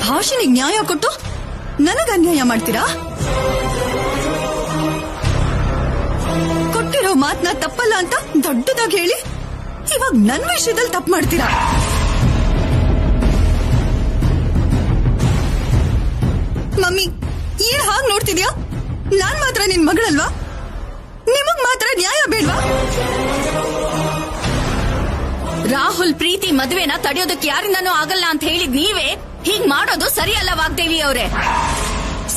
ಭಾಷಣಿಗೆ ನ್ಯಾಯ ಕೊಟ್ಟು ನನಗ ಅನ್ಯಾಯ ಮಾಡ್ತೀರಾ? ಕೊಟ್ಟಿರೋ ಮಾತನ್ನ ತಪ್ಪಲ್ಲ ಅಂತ ದೊಡ್ಡದಾಗಿ ಹೇಳಿ ಇವಾಗ ನನ್ನ ವಿಷಯದಲ್ಲಿ ತಪ್ಪು ಮಾಡ್ತೀರಾ? ಮಮ್ಮಿ, ಏನ್ ಹಾಗೆ ನೋಡ್ತಿದ್ಯಾ? ನಾನ್ ಮಾತ್ರ ನಿನ್ ಮಗಳಲ್ವಾ? ನಿಮಗ್ ಮಾತ್ರ ನ್ಯಾಯ ಬೇಡ್ವಾ? ರಾಹುಲ್ ಪ್ರೀತಿ ಮದುವೆನ ತಡೆಯೋದಕ್ಕೆ ಯಾರಿಂದನೂ ಆಗಲ್ಲ ಅಂತ ಹೇಳಿದ್ ನೀವೇ ಹೀಗ್ ಮಾಡೋದು ಸರಿಯಲ್ಲ ವಾಗ್ದೇವಿ ಅವರೇ.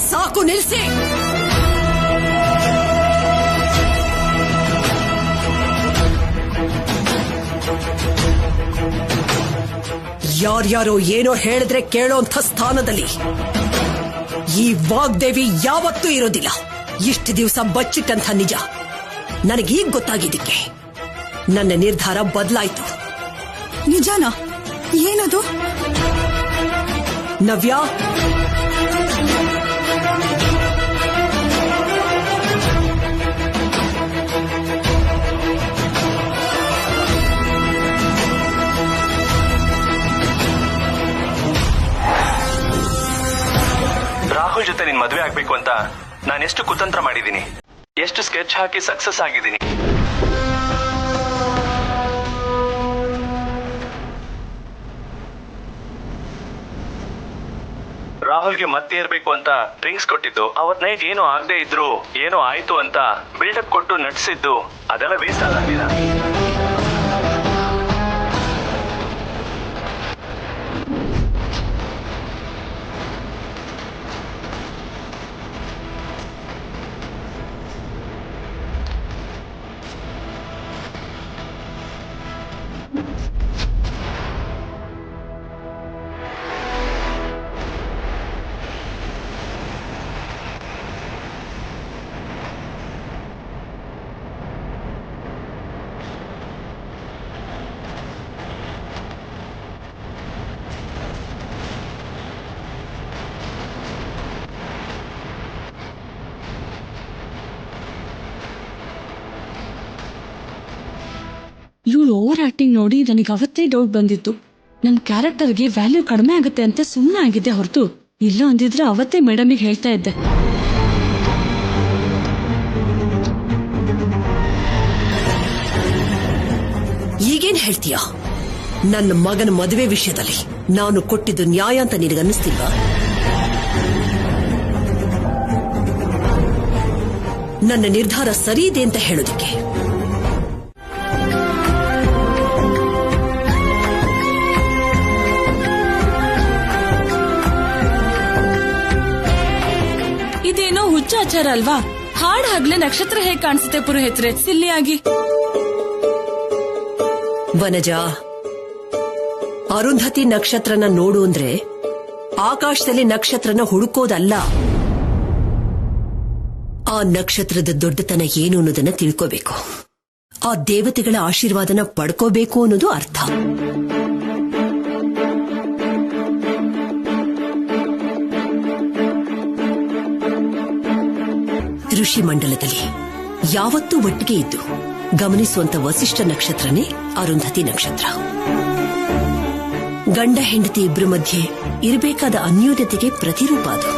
ಸಾಕು, ನಿಲ್ಸಿ. ಯಾರ್ಯಾರೋ ಏನೋ ಹೇಳಿದ್ರೆ ಕೇಳೋಂಥ ಸ್ಥಾನದಲ್ಲಿ ಈ ವಾಗ್ದೇವಿ ಯಾವತ್ತೂ ಇರೋದಿಲ್ಲ. ಇಷ್ಟು ದಿವಸ ಬಚ್ಚಿಟ್ಟಂಥ ನಿಜ ನನಗೀಗ ಗೊತ್ತಾಗಿದ್ದಕ್ಕೆ ನನ್ನ ನಿರ್ಧಾರ ಬದಲಾಯಿತು. ನಿಜಾನಾ? ಏನದು? ನವ್ಯಾ, ರಾಹುಲ್ ಜೊತೆ ನಿನ್ ಮದುವೆ ಆಗ್ಬೇಕು ಅಂತ ನಾನೆಷ್ಟು ಕುತಂತ್ರ ಮಾಡಿದ್ದೀನಿ, ಎಷ್ಟು ಸ್ಕೆಚ್ ಹಾಕಿ ಸಕ್ಸಸ್ ಆಗಿದ್ದೀನಿ. ರಾಹುಲ್ಗೆ ಮತ್ತೆ ಇರ್ಬೇಕು ಅಂತ ಡ್ರಿಂಕ್ಸ್ ಕೊಟ್ಟಿದ್ದು, ಅವತ್ ನೈಟ್ ಏನೋ ಆಗದೆ ಇದ್ರು ಏನೋ ಆಯ್ತು ಅಂತ ಬಿಲ್ಡಪ್ ಕೊಟ್ಟು ನಟಿಸಿದ್ದು, ಅದೆಲ್ಲ ವೇಸ್ಟ್ ಆಗಲಿಲ್ಲ. ಇವಳು ಓವರ್ ಆಕ್ಟಿಂಗ್ ನೋಡಿ ನನಗೆ ಅವತ್ತೇ ಡೌಟ್ ಬಂದಿತ್ತು. ನನ್ನ ಕ್ಯಾರೆಕ್ಟರ್ಗೆ ವ್ಯಾಲ್ಯೂ ಕಡಿಮೆ ಆಗುತ್ತೆ ಅಂತ ಸುಮ್ಮನೆ ಆಗಿದ್ದೆ ಹೊರತು, ಇಲ್ಲ ಅಂದಿದ್ರೆ ಅವತ್ತೇ ಮೇಡಮಿಗೆ ಹೇಳ್ತಾ ಇದ್ದೆ. ಈಗೇನ್ ಹೇಳ್ತೀಯ? ನನ್ನ ಮಗನ ಮದುವೆ ವಿಷಯದಲ್ಲಿ ನಾನು ಕೊಟ್ಟಿದ್ದು ನ್ಯಾಯ ಅಂತ ನಿನಗನ್ನಿಸ್ತಿಲ್ವಾ? ನನ್ನ ನಿರ್ಧಾರ ಸರಿ ಇದೆ ಅಂತ ಹೇಳೋದಿಕ್ಕೆ ಇದೇನೋ ಹುಚ್ಚಾಚಾರ ಅಲ್ವಾ? ಹಾಡ್ ಆಗ್ಲೇ ನಕ್ಷತ್ರ ಹೇಗ್ ಕಾಣಿಸುತ್ತೆ ಪುರೋಹಿತ್ರೆ, ಸಿಲ್ಲಿಯಾಗಿ. ವನಜ, ಅರುಂಧತಿ ನಕ್ಷತ್ರನ ನೋಡು ಅಂದ್ರೆ ಆಕಾಶದಲ್ಲಿ ನಕ್ಷತ್ರನ ಹುಡುಕೋದಲ್ಲ, ಆ ನಕ್ಷತ್ರದ ದೊಡ್ಡತನ ಏನು ಅನ್ನೋದನ್ನ ತಿಳ್ಕೋಬೇಕು, ಆ ದೇವತೆಗಳ ಆಶೀರ್ವಾದನ ಪಡ್ಕೋಬೇಕು ಅನ್ನೋದು ಅರ್ಥ. ಋಷಿ ಮಂಡಲದಲ್ಲಿ ಯಾವತ್ತೂ ಒಟ್ಟಿಗೆ ಇದ್ದು ಗಮನಿಸುವಂತ ವಸಿಷ್ಠ ನಕ್ಷತ್ರನೇ ಅರುಂಧತಿ ನಕ್ಷತ್ರ. ಗಂಡ ಹೆಂಡತಿ ಇಬ್ಬರ ಮಧ್ಯೆ ಇರಬೇಕಾದ ಅನ್ಯೋನ್ಯತೆಗೆ ಪ್ರತಿರೂಪ ಅದು.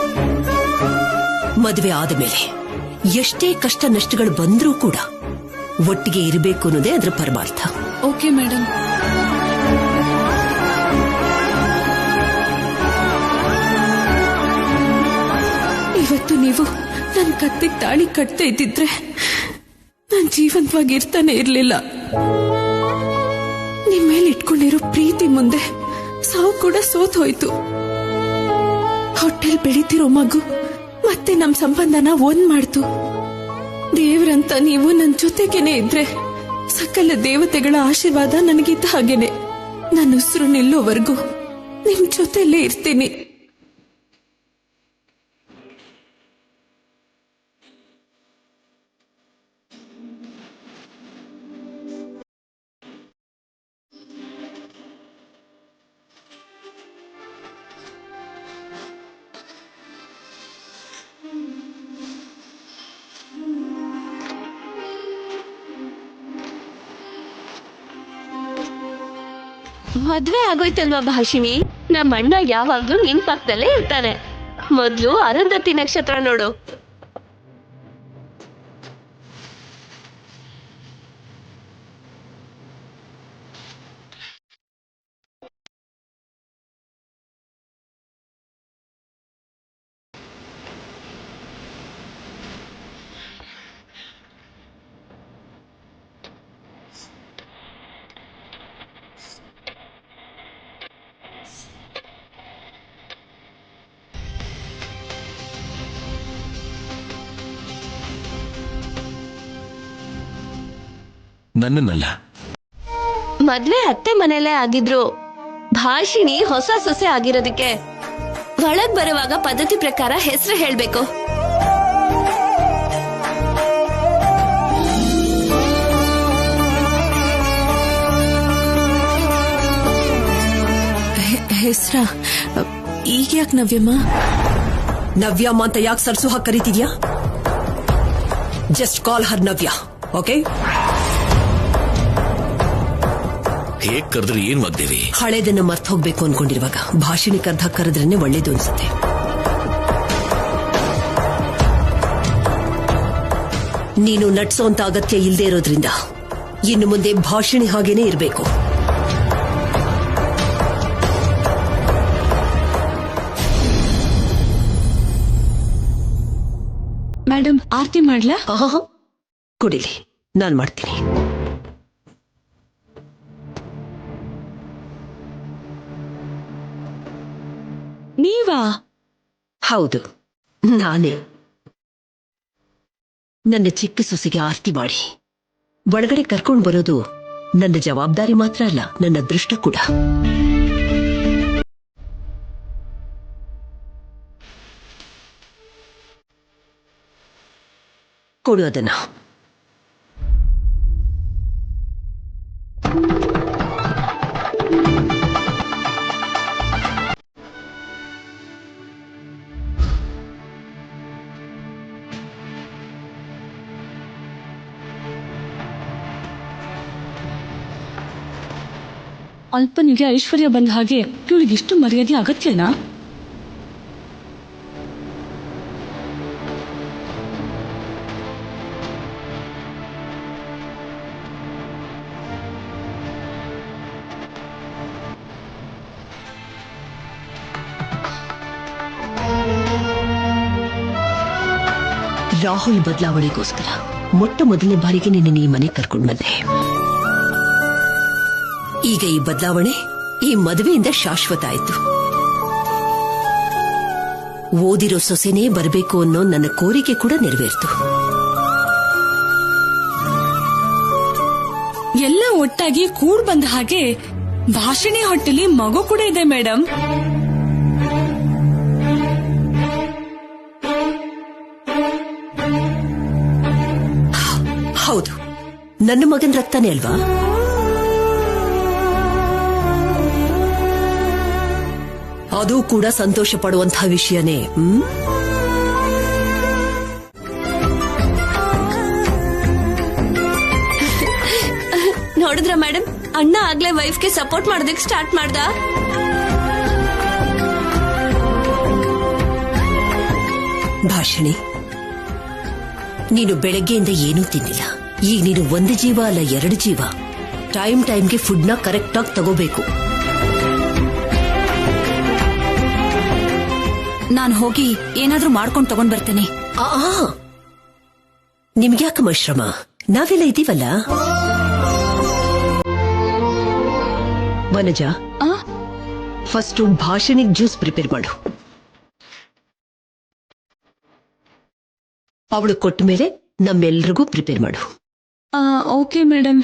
ಮದುವೆ ಆದ ಮೇಲೆ ಎಷ್ಟೇ ಕಷ್ಟ ನಷ್ಟಗಳು ಬಂದ್ರೂ ಕೂಡ ಒಟ್ಟಿಗೆ ಇರಬೇಕು ಅನ್ನೋದೇ ಅದರ ಪರಮಾರ್ಥ. Okay madam. ಇವತ್ತು ನೀವು ನನ್ನ ಕತ್ತಿಗೆ ತಾಳಿ ಕಟ್ತಾ ಇದ್ದಿದ್ರೆ ನಾನು ಜೀವಂತವಾಗಿರ್ತಾನೆ ಇರ್ಲಿಲ್ಲ. ನಿಮ್ಮ ಮೇಲೆ ಇಟ್ಕೊಂಡಿರೋ ಪ್ರೀತಿ ಮುಂದೆ ಸಾವು ಕೂಡ ಸೋತ್ ಹೋಯ್ತು. ಹೊಟ್ಟೆಲ್ ಬೆಳೀತಿರೋ ಮಗು ಮತ್ತೆ ನಮ್ ಸಂಬಂಧನ ಒಂದ್ ಮಾಡ್ತು. ದೇವ್ರಂತ ನೀವು ನನ್ನ ಜೊತೆಗೇನೆ ಇದ್ರೆ ಸಕಲ ದೇವತೆಗಳ ಆಶೀರ್ವಾದ ನನಗಿದ್ದ ಹಾಗೇನೆ. ನನ್ನ ಉಸಿರು ನಿಲ್ಲೋವರೆಗೂ ನಿಮ್ ಜೊತೆಲೇ ಇರ್ತೀನಿ. ಮದ್ವೆ ಆಗೋಯ್ತಲ್ವಾ ಭಾಷಿಣಿ? ನಮ್ಮ ಅಣ್ಣ ಯಾವಾಗ್ಲೂ ನಿನ್ ಪಕ್ಕದಲ್ಲೇ ಇರ್ತಾನೆ. ಮೊದ್ಲು ಅರುಂಧತಿ ನಕ್ಷತ್ರ ನೋಡು. ನನ್ನನ್ನಲ್ಲ. ಮದ್ವೆ ಅತ್ತೆ ಮನೆಯಲ್ಲೇ ಆಗಿದ್ರು ಭಾಷಿಣಿ ಹೊಸ ಸೊಸೆ ಆಗಿರೋದಕ್ಕೆ ಒಳಗ್ ಬರುವಾಗ ಪದ್ಧತಿ ಪ್ರಕಾರ ಹೆಸರು ಹೇಳ್ಬೇಕು. ಹೆಸ್ರ ಈಗ ಯಾಕೆ ನವ್ಯಮ್ಮ? ನವ್ಯಮ್ಮ ಅಂತ ಯಾಕೆ ಸರ್ಸು ಹಾಕಿ ಕರೀತಿದ್ಯಾ? ಜಸ್ಟ್ ಕಾಲ್ ಹರ್ ನವ್ಯ, ಓಕೆ? ಹೇಗ್ ಕರೆದ್ರೆ ಏನ್ ವಾಗ್ದೇವಿ? ಹಳೇದನ್ನ ಮರ್ತ್ ಹೋಗ್ಬೇಕು ಅನ್ಕೊಂಡಿರುವಾಗ ಭಾಷಿಣಿ ಕರ್ದ ಕರೆದ್ರೇನೆ ಒಳ್ಳೇದು ಅನ್ಸುತ್ತೆ. ನೀನು ನಡ್ಸೋಂತ ಅಗತ್ಯ ಇಲ್ಲದೆ ಇರೋದ್ರಿಂದ ಇನ್ನು ಮುಂದೆ ಭಾಷಿಣಿ ಹಾಗೇನೆ ಇರಬೇಕು. ಮೇಡಮ್, ಆರತಿ ಮಾಡ್ಲಾ? ಕುಡಿಲಿ, ನಾನ್ ಮಾಡ್ತೀನಿ. ನೀವಾ? ಹೌದು, ನಾನೇ. ನನ್ನ ಚಿಕ್ಕ ಸೊಸೆಗೆ ಆರತಿ ಮಾಡಿ ಒಳಗಡೆ ಕರ್ಕೊಂಡು ಬರೋದು ನನ್ನ ಜವಾಬ್ದಾರಿ ಮಾತ್ರ ಅಲ್ಲ, ನನ್ನ ಅದೃಷ್ಟ ಕೂಡ. ಕೊಡು ಅದನ್ನ. ಅಲ್ಪನಿಗೆ ಐಶ್ವರ್ಯ ಬಂದ ಹಾಗೆ ಇವಳಿಗೆ ಇಷ್ಟು ಮರ್ಯಾದೆ ಅಗತ್ಯನಾ? ರಾಹುಲ್ ಬದಲಾವಣೆಗೋಸ್ಕರ ಮೊಟ್ಟ ಮೊದಲನೇ ಬಾರಿಗೆ ನಿನ್ನ ಈ ಮನೆ ಕರ್ಕೊಂಡು ಬಂದೆ. ಈಗ ಈ ಬದಲಾವಣೆ ಈ ಮದುವೆಯಿಂದ ಶಾಶ್ವತ ಆಯ್ತು. ಓದಿರೋ ಸೊಸೆನೇ ಬರಬೇಕು ಅನ್ನೋ ನನ್ನ ಕೋರಿಕೆ ಕೂಡ ನೆರವೇರ್ತು. ಎಲ್ಲ ಒಟ್ಟಾಗಿ ಕೂಡ್ ಬಂದ ಹಾಗೆ ಭಾಷಿಣಿ ಹೊಟ್ಟೆಲಿ ಮಗು ಕೂಡ ಇದೆ ಮೇಡಮ್. ಹೌದು, ನನ್ನ ಮಗನ ರಕ್ತನೇ ಅಲ್ವಾ? ಅದು ಕೂಡ ಸಂತೋಷ ಪಡುವಂತಹ ವಿಷಯನೇ. ನೋಡಿದ್ರ ಮೇಡಮ್, ಅಣ್ಣ ಆಗ್ಲೇ ವೈಫ್ಗೆ ಸಪೋರ್ಟ್ ಮಾಡೋದಕ್ಕೆ ಸ್ಟಾರ್ಟ್ ಮಾಡ್ದ. ಭಾಷಿಣಿ, ನೀನು ಬೆಳಗ್ಗೆಯಿಂದ ಏನೂ ತಿನ್ನಿಲ್ಲ. ಈಗ ನೀನು ಒಂದು ಜೀವ ಅಲ್ಲ, 2 ಜೀವ. ಟೈಮ್ಗೆ ಫುಡ್ನ ಕರೆಕ್ಟ್ ಆಗಿ ತಗೋಬೇಕು. ನಾನು ಹೋಗಿ ಏನಾದ್ರೂ ಮಾಡ್ಕೊಂಡು ತಗೊಂಡ್ ಬರ್ತೇನೆ. ನಿಮ್ಗ್ಯಾಕಮ್ಮ ಶ್ರಮ? ನಾವೆಲ್ಲ ಇದೀವಲ್ಲ. ವನಜ, ಫಸ್ಟ್ ಭಾಷಣಿಗೆ ಜ್ಯೂಸ್ ಪ್ರಿಪೇರ್ ಮಾಡು. ಅವಳು ಕೊಟ್ಟ ಮೇಲೆ ನಮ್ಮೆಲ್ರಿಗೂ ಪ್ರಿಪೇರ್ ಮಾಡು. Okay madam.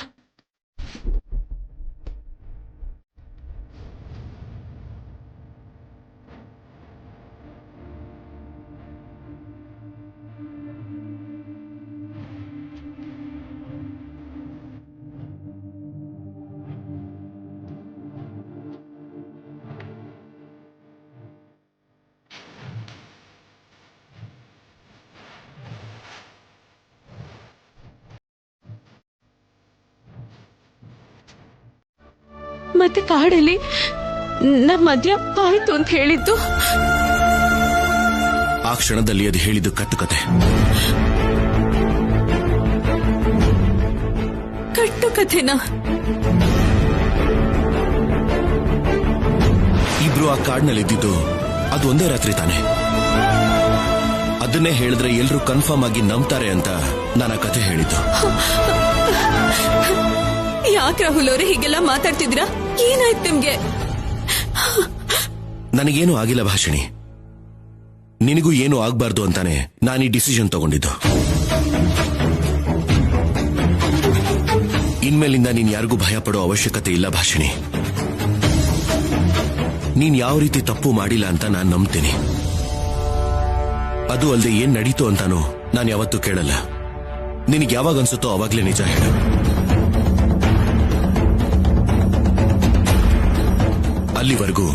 ಮತ್ತೆ ಕಾಡಲ್ಲಿ ನಮ್ಮ ಮದ್ವೆ ಆಯ್ತು ಅಂತ ಹೇಳಿದ್ದು ಆ ಕ್ಷಣದಲ್ಲಿ ಅದು ಹೇಳಿದ್ದು ಕಟ್ಟುಕತೆ. ಕಟ್ಟುಕಥೆನಾ? ಇಬ್ರು ಆ ಕಾಡ್ನಲ್ಲಿ ಇದ್ದಿದ್ದು ಅದು ಒಂದೇ ರಾತ್ರಿ ತಾನೆ. ಅದನ್ನೇ ಹೇಳಿದ್ರೆ ಎಲ್ರೂ ಕನ್ಫರ್ಮ್ ಆಗಿ ನಂಬ್ತಾರೆ ಅಂತ ನಾನು ಆ ಕಥೆ ಹೇಳಿದ್ದು. ಯಾಕೆ ರಾಹುಲ್ ಅವರೇ ಹೀಗೆಲ್ಲ ಮಾತಾಡ್ತಿದ್ದೀರಾ? ಏನಾಯ್ತು ನಿಮ್ಗೆ? ನನಗೇನು ಆಗಿಲ್ಲ ಭಾಷಿಣಿ, ನಿನಗೂ ಏನು ಆಗ್ಬಾರ್ದು ಅಂತಾನೆ ನಾನು ಈ ಡಿಸಿಷನ್ ತಗೊಂಡಿದ್ದು. ಇನ್ಮೇಲಿಂದ ನೀನ್ ಯಾರಿಗೂ ಭಯ ಪಡೋ ಅವಶ್ಯಕತೆ ಇಲ್ಲ ಭಾಷಿಣಿ. ನೀನ್ ಯಾವ ರೀತಿ ತಪ್ಪು ಮಾಡಿಲ್ಲ ಅಂತ ನಾನು ನಂಬ್ತೀನಿ. ಅದು ಅಲ್ಲದೆ ಏನ್ ನಡೀತು ಅಂತಾನು ನಾನು ಯಾವತ್ತೂ ಕೇಳಲ್ಲ. ನಿನಗೆ ಯಾವಾಗ ಅನ್ಸುತ್ತೋ ಅವಾಗ್ಲೇ ನಿಜ ಹೇಳು. ಅಲ್ಲಿವರೆಗೂ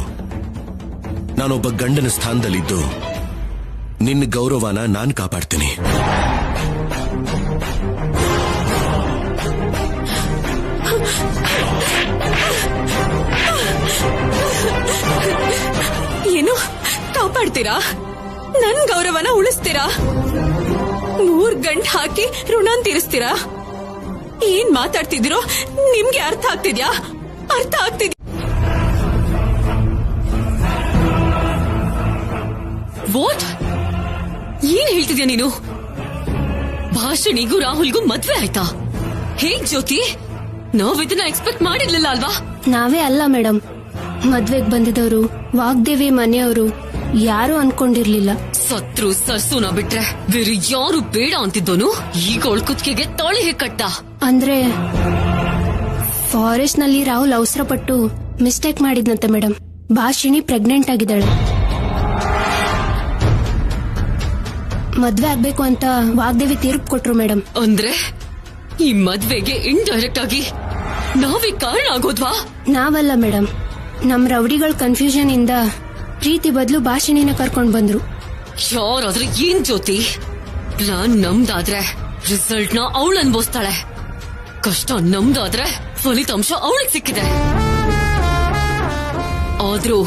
ನಾನೊಬ್ಬ ಗಂಡನ ಸ್ಥಾನದಲ್ಲಿದ್ದು ನಿನ್ನ ಗೌರವನ ನಾನು ಕಾಪಾಡ್ತೀನಿ. ಏನು ಕಾಪಾಡ್ತೀರಾ? ನನ್ ಗೌರವನ ಉಳಿಸ್ತೀರಾ? 3 ಗಂಟೆ ಹಾಕಿ ಋಣ ತೀರಿಸ್ತೀರಾ? ಏನ್ ಮಾತಾಡ್ತಿದ್ದೀರೋ ನಿಮ್ಗೆ ಅರ್ಥ ಆಗ್ತಿದ್ಯಾ? ಅರ್ಥ ಆಗ್ತಿದ್ಯಾ? ವಾಟ್? ಏನ್ ಹೇಳ್ತಿದ್ಯಾ ನೀನು? ಭಾಷಣಿಗೂ ರಾಹುಲ್ಗೂ ಮದ್ವೆ ಆಯ್ತಾ? ಹೇಗ್ ಜ್ಯೋತಿ? ನಾವ್ ಇದನ್ನ ಎಕ್ಸ್ಪೆಕ್ಟ್ ಮಾಡಿರ್ಲಿಲ್ಲ ಅಲ್ವಾ? ನಾವೇ ಅಲ್ಲ ಮೇಡಮ್, ಮದ್ವೆಗ್ ಬಂದಿದವರು ವಾಗ್ದೇವಿ ಮನೆಯವರು ಯಾರು ಅನ್ಕೊಂಡಿರ್ಲಿಲ್ಲ. ಸತ್ರು ಸರ್ಸುನ ಬಿಟ್ರೆ ಬೇರೆ ಯಾರು ಬೇಡ ಅಂತಿದ್ದೋನು ಈಗ ಅವಳ ಕುತ್ತಿಗೆಗೆ ತಾಳಿ ಕಟ್ಟ. ಅಂದ್ರೆ ಫಾರೆಸ್ಟ್ ನಲ್ಲಿ ರಾಹುಲ್ ಅವಸರ ಪಟ್ಟು ಮಿಸ್ಟೇಕ್ ಮಾಡಿದ್ನಂತೆ ಮೇಡಮ್. ಭಾಷಿಣಿ ಪ್ರೆಗ್ನೆಂಟ್ ಆಗಿದ್ದಾಳೆ. ಮದ್ವೆ ಆಗ್ಬೇಕು ಅಂತ ವಾಗ್ದೇವಿ ತೀರ್ಪು ಕೊಟ್ರು ಮೇಡಮ್. ಅಂದ್ರೆ ಈ ಮದ್ವೆಗೆ ಇಂಡೈರೆಕ್ಟ್ ಆಗಿ ನಾವೇ ಕಾರಣ ಆಗೋದ್ವಾ? ನಾವಲ್ಲ ಮೇಡಮ್, ನಮ್ ರೌಡಿಗಳ ಕನ್ಫ್ಯೂಷನ್ ಇಂದ ಪ್ರೀತಿ ಬದಲು ಭಾಷಿಣಿನ ಕರ್ಕೊಂಡ್ ಬಂದ್ರು. ಯಾರಾದ್ರೆ ಏನ್ ಜ್ಯೋತಿ? ಪ್ಲಾನ್ ನಮ್ದಾದ್ರೆ ರಿಸಲ್ಟ್ ನ ಅವಳು ಅನ್ಭವಿಸ್ತಾಳೆ, ಕಷ್ಟ ನಮ್ದಾದ್ರೆ ಫಲಿತಾಂಶ ಅವಳಿಗೆ ಸಿಕ್ಕಿದೆ. ಆದ್ರೂ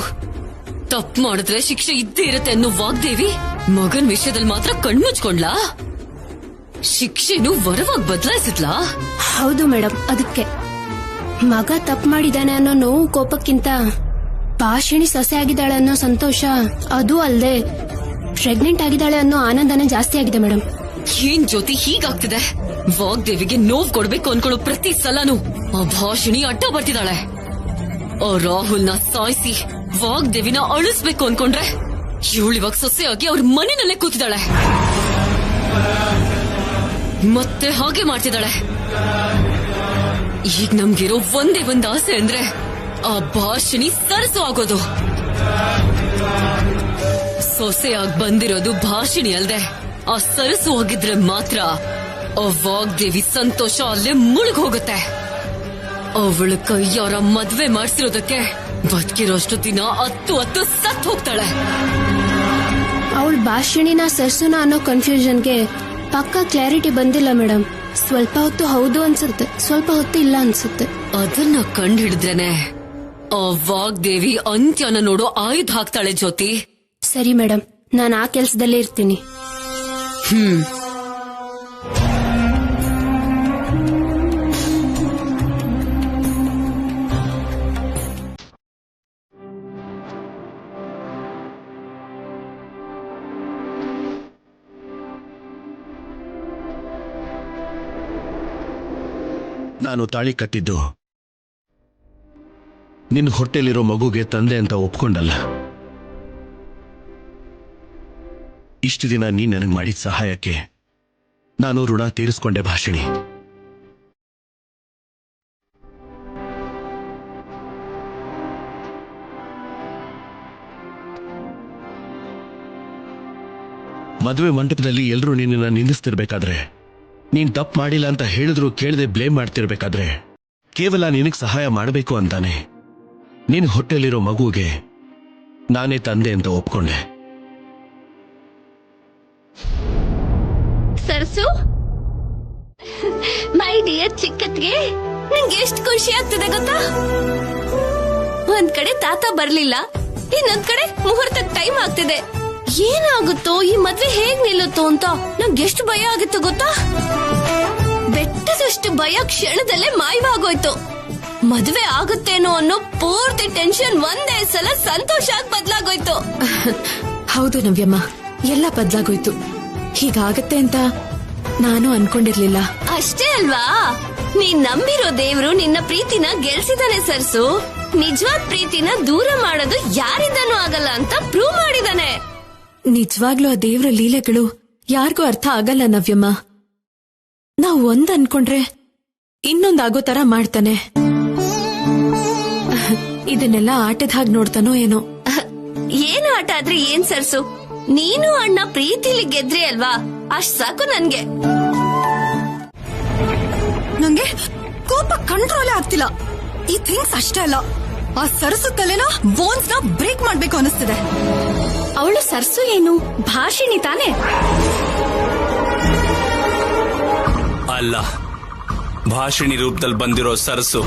ತಪ್ಪು ಮಾಡಿದ್ರೆ ಶಿಕ್ಷೆ ಇದ್ದೇ ಇರುತ್ತೆ ಅನ್ನೋ ವಾಗ್ದೇವಿ ಮಗನ್ ವಿಷಯದಲ್ಲಿ ಮಾತ್ರ ಕಣ್ಮುಚ್ಕೊಂಡ್ಲಾ? ಶಿಕ್ಷೆನು ವರವಾಗಿ ಬದಲಾಯಿಸಿದ್ಲಾ? ಹೌದು ಮೇಡಮ್, ಅದಕ್ಕೆ ಮಗ ತಪ್ಪು ಮಾಡಿದಾನೆ ಅನ್ನೋ ನೋವು ಕೋಪಕ್ಕಿಂತ ಭಾಷಿಣಿ ಸೊಸೆ ಆಗಿದ್ದಾಳೆ ಅನ್ನೋ ಸಂತೋಷ, ಅದು ಅಲ್ಲದೆ ಪ್ರೆಗ್ನೆಂಟ್ ಆಗಿದ್ದಾಳೆ ಅನ್ನೋ ಆನಂದನೇ ಜಾಸ್ತಿ ಆಗಿದೆ ಮೇಡಮ್. ಏನ್ ಜ್ಯೋತಿ ಹೀಗಾಗ್ತಿದೆ? ವಾಗ್ದೇವಿಗೆ ನೋವು ಕೊಡ್ಬೇಕು ಅನ್ಕೊಳ್ಳೋ ಪ್ರತಿ ಸಲನೂ ಆ ಭಾಷಿಣಿ ಅಡ್ಡ ಬರ್ತಿದ್ದಾಳೆ. ಆ ರಾಹುಲ್ನ ಸಾಯಿಸಿ ವಾಗ್ದೇವಿನ ಅಳಿಸ್ಬೇಕು ಅನ್ಕೊಂಡ್ರೆ ಇವಳಿವಾಗ ಸೊಸೆಯಾಗಿ ಅವ್ರ ಮನೆಯಲ್ಲೇ ಕೂತಿದ್ದಾಳೆ. ಮತ್ತೆ ಹಾಗೆ ಮಾಡ್ತಿದ್ದಾಳೆ. ಈಗ ನಮ್ಗಿರೋ ಒಂದೇ ಒಂದ್ ಆಸೆ ಅಂದ್ರೆ ಆ ಭಾಷಿಣಿ ಸರಸು ಆಗೋದು. ಸೊಸೆಯಾಗಿ ಬಂದಿರೋದು ಭಾಷಿಣಿ ಅಲ್ದೆ ಆ ಸರಸು ಆಗಿದ್ರೆ ಮಾತ್ರ ಆ ವಾಗ್ದೇವಿ ಸಂತೋಷ ಅಲ್ಲೇ ಮುಳುಗ್ ಹೋಗುತ್ತೆ. ಅವಳ ಕೈಯಾರ ಮದ್ವೆ ಮಾಡ್ಸಿರೋದಕ್ಕೆ ಬದುಕಿರೋಷ್ಟು ದಿನ 10 ಸತ್ ಹೋಗ್ತಾಳೆ. ಅವಳ ಭಾಷಿಣಿನ ಸರ್ಸುನ ಅನ್ನೋ ಕನ್ಫ್ಯೂಷನ್ಗೆ ಪಕ್ಕಾ ಕ್ಲಾರಿಟಿ ಬಂದಿಲ್ಲ ಮೇಡಮ್. ಸ್ವಲ್ಪ ಹೊತ್ತು ಹೌದು ಅನ್ಸುತ್ತೆ, ಸ್ವಲ್ಪ ಹೊತ್ತು ಇಲ್ಲ ಅನ್ಸುತ್ತೆ. ಅದನ್ನ ಕಂಡು ಹಿಡಿದ್ರೇನೆ ಆ ವಾಗ್ದೇವಿ ಅಂತ್ಯನ ನೋಡೋ ಆಯುಧ ಹಾಕ್ತಾಳೆ ಜ್ಯೋತಿ. ಸರಿ ಮೇಡಮ್, ನಾನು ಆ ಕೆಲ್ಸದಲ್ಲೇ ಇರ್ತೀನಿ. ನಾನು ತಾಳಿ ಕಟ್ಟಿದ್ದು ನಿನ್ನ ಹೊಟ್ಟೆಲಿರೋ ಮಗುಗೆ ತಂದೆ ಅಂತ ಒಪ್ಕೊಂಡಲ್ಲ. ಇಷ್ಟು ದಿನ ನೀನ್ ನನಗೆ ಮಾಡಿದ ಸಹಾಯಕ್ಕೆ ನಾನು ಋಣ ತೀರಿಸ್ಕೊಂಡೆ ಭಾಷಿಣಿ. ಮದುವೆ ಮಂಟಪದಲ್ಲಿ ಎಲ್ಲರೂ ನಿನ್ನನ್ನು ನಿಂದಿಸ್ತಿರ್ಬೇಕಾದ್ರೆ, ನೀನ್ ತಪ್ಪು ಮಾಡಿಲ್ಲ ಅಂತ ಹೇಳಿದ್ರು ಕೇಳದೆ ಬ್ಲೇಮ್ ಮಾಡ್ತಿರ್ಬೇಕಾದ್ರೆ, ಕೇವಲ ನಿನಗೆ ಸಹಾಯ ಮಾಡಬೇಕು ಅಂತಾನೆ ನಿನ್ ಹೊಟ್ಟೆಲಿರೋ ಮಗುಗೆ ನಾನೇ ತಂದೆ ಅಂತ ಒಪ್ಕೊಂಡೆ. ಸರ್ಸು, ಮೈ ಡಿಯರ್ ಚಿಕ್ಕತ್ಗೆ, ನಂಗೆ ಎಷ್ಟು ಖುಷಿ ಆಗ್ತದೆ ಗೊತ್ತಾ? ಒಂದ್ ಕಡೆ ತಾತ ಬರ್ಲಿಲ್ಲ, ಇನ್ನೊಂದ್ ಕಡೆ ಮುಹೂರ್ತಕ್ ಟೈಮ್ ಆಗ್ತಿದೆ. ಏನಾಗುತ್ತೋ, ಈ ಮದ್ವೆ ಹೇಗ್ ನಿಲ್ಲುತ್ತೋ ಅಂತ ನಂಗೆ ಎಷ್ಟು ಭಯ ಆಗಿತ್ತು ಗೊತ್ತಾ? ಬೆಟ್ಟದಷ್ಟು ಭಯ ಕ್ಷಣದಲ್ಲೇ ಮಾಯವಾಗೋಯ್ತು. ಮದ್ವೆ ಆಗುತ್ತೇನೋ ಅನ್ನೋ ಪೂರ್ತಿ ಟೆನ್ಷನ್ ಒಂದೇ ಸಲ ಸಂತೋಷ ಆಗಿ ಬದ್ಲಾಗೋಯ್ತು. ಹೌದು ನವ್ಯಮ್ಮ, ಎಲ್ಲ ಬದ್ಲಾಗೋಯ್ತು. ಹೀಗಾಗತ್ತೆ ಅಂತ ನಾನು ಅನ್ಕೊಂಡಿರ್ಲಿಲ್ಲ. ಅಷ್ಟೇ ಅಲ್ವಾ, ನೀನ್ ನಂಬಿರೋ ದೇವ್ರು ನಿನ್ನ ಪ್ರೀತಿನ ಗೆಲ್ಸಿದಾನೆ ಸರ್ಸು. ನಿಜವಾದ ಪ್ರೀತಿನ ದೂರ ಮಾಡೋದು ಯಾರಿಂದನೂ ಆಗಲ್ಲ ಅಂತ ಪ್ರೂವ್ ಮಾಡಿದಾನೆ. ನಿಜವಾಗ್ಲೂ ಆ ದೇವ್ರ ಲೀಲೆಗಳು ಯಾರಿಗೂ ಅರ್ಥ ಆಗಲ್ಲ ನವ್ಯಮ್ಮ. ನಾವ್ ಒಂದ್ ಅನ್ಕೊಂಡ್ರೆ ಇನ್ನೊಂದಾಗೋ ತರ ಮಾಡ್ತಾನೆ. ಇದನ್ನೆಲ್ಲ ಆಟದ ಹಾಗೆ ನೋಡ್ತಾನೋ ಏನೋ. ಏನು ಆಟ ಆದ್ರೆ ಏನ್ ಸರ್ಸು, ನೀನು ಅಣ್ಣ ಪ್ರೀತಿಲಿ ಗೆದ್ರಿ ಅಲ್ವಾ, ಅಷ್ಟ್ ಸಾಕು ನನ್ಗೆ. ನಂಗೆ ಕೋಪ ಕಂಟ್ರೋಲೇ ಆಗ್ತಿಲ್ಲ. ಈ ಥಿಂಗ್ಸ್ ಅಷ್ಟೇ ಅಲ್ಲ, ಆ ಸರಸು ತಲೆನ ಬೋನ್ಸ್ ನ ಬ್ರೇಕ್ ಮಾಡ್ಬೇಕು ಅನಿಸ್ತಿದೆ. ಅವಳು ಸರ್ಸು ಏನು, ಭಾಷಿಣಿ ತಾನೆ? ಅಲ್ಲ, ಭಾಷಿಣಿ ರೂಪದಲ್ಲಿ ಬಂದಿರೋ ಸರಸು.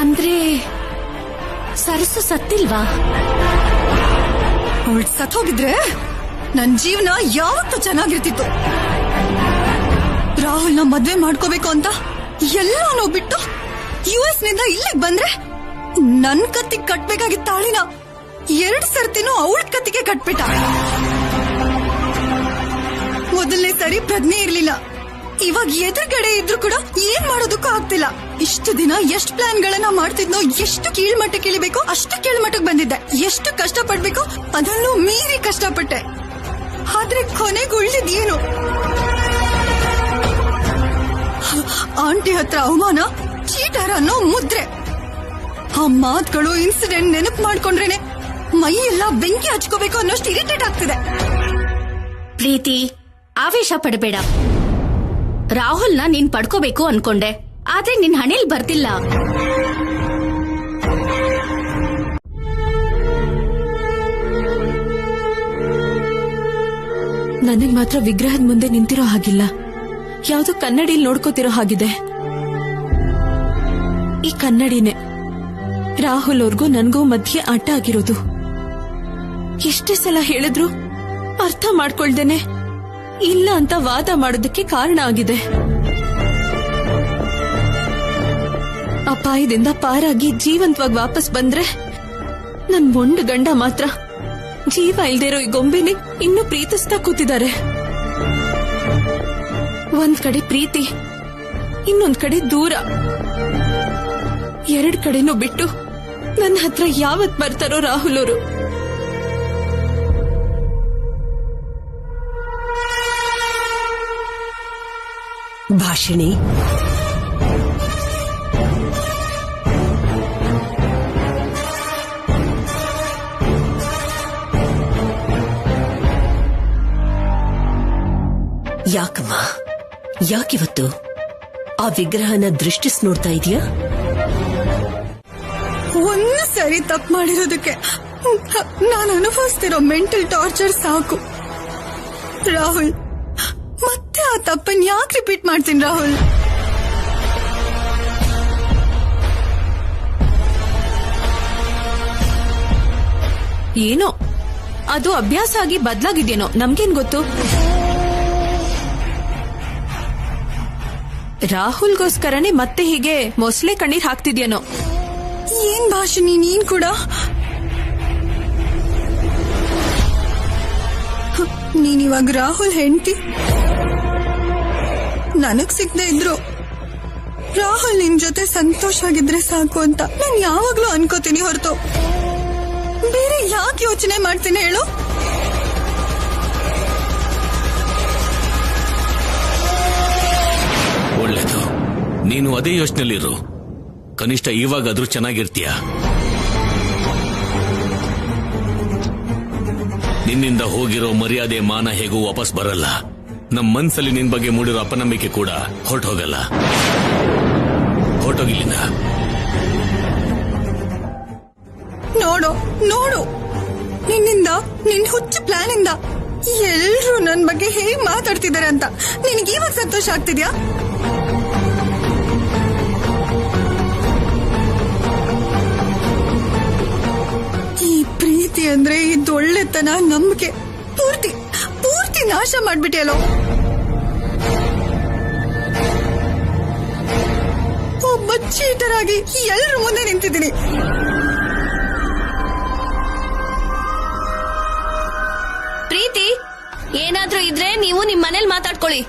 ಅಂದ್ರೆ ಸರಸು ಸತ್ತಿಲ್ವಾ? ಅವಳು ಸತ್ತೋಗಿದ್ರೆ ನನ್ ಜೀವನ ಯಾವತ್ತೂ ಚೆನ್ನಾಗಿರ್ತಿತ್ತು. ರಾಹುಲ್ನ ಮದ್ವೆ ಮಾಡ್ಕೋಬೇಕು ಅಂತ ಎಲ್ಲಾನು ಬಿಟ್ಟು US ನಿಂದ ಇಲ್ಲಿಗೆ ಬಂದ್ರೆ ನನ್ ಕತ್ತಿಗೆ ಕಟ್ಬೇಕಾಗಿದ್ದ ತಾಳಿನ 2 ಸರ್ತಿನೂ ಅವಳ ಕತ್ತಿಗೆ ಕಟ್ಬಿಟ್ಟ. ಮೊದಲನೇ ಸರಿ ಪ್ರಜ್ಞೆ ಇರ್ಲಿಲ್ಲ, ಇವಾಗ ಎದುರುಗಡೆ ಇದ್ರು ಕೂಡ ಏನ್ ಮಾಡೋದಕ್ಕೂ ಆಗ್ತಿಲ್ಲ. ಇಷ್ಟು ದಿನ ಎಷ್ಟು ಪ್ಲಾನ್ ಗಳನ್ನ ಮಾಡ್ತಿದ್ನೋ, ಎಷ್ಟು ಕೀಳ್ಮಟ್ಟಕ್ಕೆ ಇಳಿಬೇಕು ಅಷ್ಟು ಕೀಳ್ಮಟ್ಟಕ್ಕೆ ಬಂದಿದ್ದೆ, ಎಷ್ಟು ಕಷ್ಟ ಪಡ್ಬೇಕು ಅದನ್ನು ಮೀರಿ ಕಷ್ಟಪಟ್ಟೆ. ಆದ್ರೆ ಕೊನೆಗೂ ಉಳಿದಿದ್ದೇನು? ಆಂಟಿ ಹತ್ರ ಅವಮಾನ, ಚೀಟರ್ ಅನ್ನೋ ಮುದ್ರೆ. ಆ ಮಾತುಗಳು, ಇನ್ಸಿಡೆಂಟ್ ನೆನಪು ಮಾಡ್ಕೊಂಡ್ರೇನೆ ಮೈ ಎಲ್ಲ ಬೆಂಕಿ ಹಚ್ಕೋಬೇಕು ಅನ್ನೋಷ್ಟು ಇರಿಟೇಟ್ ಆಗ್ತಿದೆ. ಪ್ರೀತಿ, ಆವೇಶ ಪಡಬೇಡ. ರಾಹುಲ್ನ ನೀನ್ ಪಡ್ಕೋಬೇಕು ಅನ್ಕೊಂಡೆ, ಆದ್ರೆ ನಿನ್ ಹಣೆಲ್ ಬರ್ತಿಲ್ಲ. ನನಗ್ ಮಾತ್ರ ವಿಗ್ರಹದ ಮುಂದೆ ನಿಂತಿರೋ ಹಾಗಿಲ್ಲ, ಯಾವ್ದೋ ಕನ್ನಡಿಲ್ ನೋಡ್ಕೋತಿರೋ ಹಾಗಿದೆ. ಈ ಕನ್ನಡಿನೇ ರಾಹುಲ್ ಅವ್ರಿಗೂ ನನ್ಗೂ ಮಧ್ಯೆ ಆಟ ಆಗಿರೋದು. ಎಷ್ಟೇ ಸಲ ಹೇಳಿದ್ರು ಅರ್ಥ ಮಾಡ್ಕೊಳ್ದೇನೆ ಇಲ್ಲ ಅಂತ ವಾದ ಮಾಡೋದಕ್ಕೆ ಕಾರಣ ಆಗಿದೆ. ಅಪಾಯದಿಂದ ಪಾರಾಗಿ ಜೀವಂತವಾಗಿ ವಾಪಸ್ ಬಂದ್ರೆ ನನ್ ಮೊಂಡು ಗಂಡ ಮಾತ್ರ ಜೀವ ಇಲ್ದಿರೋ ಈ ಗೊಂಬೆನೆ ಇನ್ನೂ ಪ್ರೀತಿಸ್ತಾ ಕೂತಿದ್ದಾರೆ. ಒಂದ್ ಕಡೆ ಪ್ರೀತಿ, ಇನ್ನೊಂದ್ ಕಡೆ ದೂರ. 2 ಕಡೆನೂ ಬಿಟ್ಟು ನನ್ನ ಹತ್ರ ಯಾವತ್ ಬರ್ತಾರೋ ರಾಹುಲ್ ಅವರು. ಭಾಷಿಣಿ, ಯಾಕಮ್ಮ, ಯಾಕಿವತ್ತು ಆ ವಿಗ್ರಹನ ದೃಷ್ಟಿಸ್ ನೋಡ್ತಾ ಇದೀಯಾ? ಒಂದು ಸರಿ ತಪ್ಪು ಮಾಡಿರೋದಕ್ಕೆ ನಾನು ಅನುಭವಿಸ್ತಿರೋ ಮೆಂಟಲ್ ಟಾರ್ಚರ್ ಸಾಕು. ರಾಹುಲ್, ಮತ್ತೆ ಆ ತಪ್ಪನ್ ಯಾಕೆ ರಿಪೀಟ್ ಮಾಡ್ತೀನಿ ರಾಹುಲ್? ಏನೋ ಅದು ಅಭ್ಯಾಸ ಆಗಿ ಬದಲಾಗಿದೇನೋ, ನಮ್ಗೇನ್ ಗೊತ್ತು. ರಾಹುಲ್ಗೋಸ್ಕರನೇ ಮತ್ತೆ ಹೀಗೆ ಮೊಸಳೆ ಕಣ್ಣೀರ್ ಹಾಕ್ತಿದ್ಯೇನೋ. ಏನ್ ಭಾಷಿಣಿ, ನೀನ್ ಕೂಡ ನೀನಿವಾಗ ರಾಹುಲ್ ಹೆಂಡತಿ. ನನಗ್ ಸಿಗದೆ ಇದ್ರು ರಾಹುಲ್ ನಿನ್ ಜೊತೆ ಸಂತೋಷವಾಗಿದ್ರೆ ಸಾಕು ಅಂತ ನಾನು ಯಾವಾಗ್ಲೂ ಅನ್ಕೋತೀನಿ ಹೊರತು ಬೇರೆ ಯಾಕೆ ಯೋಚನೆ ಮಾಡ್ತೀನಿ ಹೇಳು? ಒಳ್ಳೇದು, ನೀನು ಅದೇ ಯೋಚನೆಯಲ್ಲಿರು. ಕನಿಷ್ಠ ಇವಾಗಾದ್ರೂ ಚೆನ್ನಾಗಿರ್ತೀಯ. ನಿನ್ನಿಂದ ಹೋಗಿರೋ ಮರ್ಯಾದೆ, ಮಾನ ಹೇಗೂ ವಾಪಸ್ ಬರಲ್ಲ. ನಮ್ ಮನ್ಸಲ್ಲಿ ನಿನ್ ಬಗ್ಗೆ ಮೂಡಿರೋ ಅಪನಂಬಿಕೆ ಕೂಡ ಹೊರಟೋಗಲ್ಲ. ಹೊರಟೋಗಿಲ್ಲಿಂದ. ನೋಡು ನೋಡು, ನಿನ್ನಿಂದ, ನಿನ್ ಹುಚ್ಚು ಪ್ಲಾನ್ ಇಂದ ಎಲ್ರು ನನ್ ಬಗ್ಗೆ ಹೇಗ್ ಮಾತಾಡ್ತಿದ್ದಾರೆ ಅಂತ ನಿನಗೆ ಇವಾಗ ಸಂತೋಷ ಆಗ್ತಿದ್ಯಾ? ಈ ಪ್ರೀತಿ ಅಂದ್ರೆ ಇದೊಳ್ಳೆತನ, ನಂಬಿಕೆ ಪೂರ್ತಿ ಪೂರ್ತಿ ನಾಶ ಮಾಡ್ಬಿಟ್ಟಿಯಲ್ಲೋ. ಒಬ್ಬ ಚೀಟರ್ ಆಗಿ ಎಲ್ರ ಮುಂದೆ ನಿಂತಿದ್ದೀನಿ. ಪ್ರೀತಿ, ಏನಾದ್ರೂ ಇದ್ರೆ ನೀವು ನಿಮ್ ಮನೇಲಿ ಮಾತಾಡ್ಕೊಳ್ಳಿ.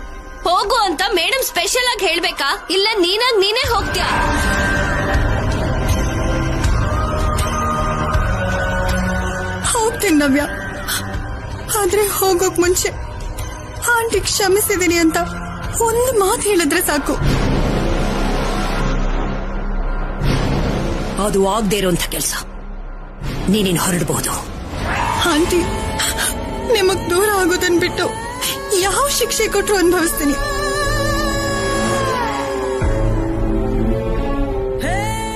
ಹೋಗು ಅಂತ ಮೇಡಮ್ ಸ್ಪೆಷಲ್ ಆಗಿ ಹೇಳ್ಬೇಕಾ, ಇಲ್ಲ ನೀನಾಗ್ ನೀನೇ ಹೋಗ್ತೀಯಾ? ಹೋಗ್ತೀನಿ ನವ್ಯ, ಆದ್ರೆ ಹೋಗೋಕ್ ಮುಂಚೆ ಆಂಟಿ ಕ್ಷಮಿಸಿದೀನಿ ಅಂತ ಒಂದು ಮಾತು ಹೇಳಿದ್ರೆ ಸಾಕು. ಅದು ಆಗದೆ ಇರುವಂತ ಕೆಲಸ. ನೀನೇನು ಹೊರಡಬಹುದು. ಆಂಟಿ, ನಿಮಗ್ ದೂರ ಆಗೋದನ್ ಬಿಟ್ಟು ಯಾವ ಶಿಕ್ಷೆ ಕೊಟ್ರು ಅನುಭವಿಸ್ತೀನಿ.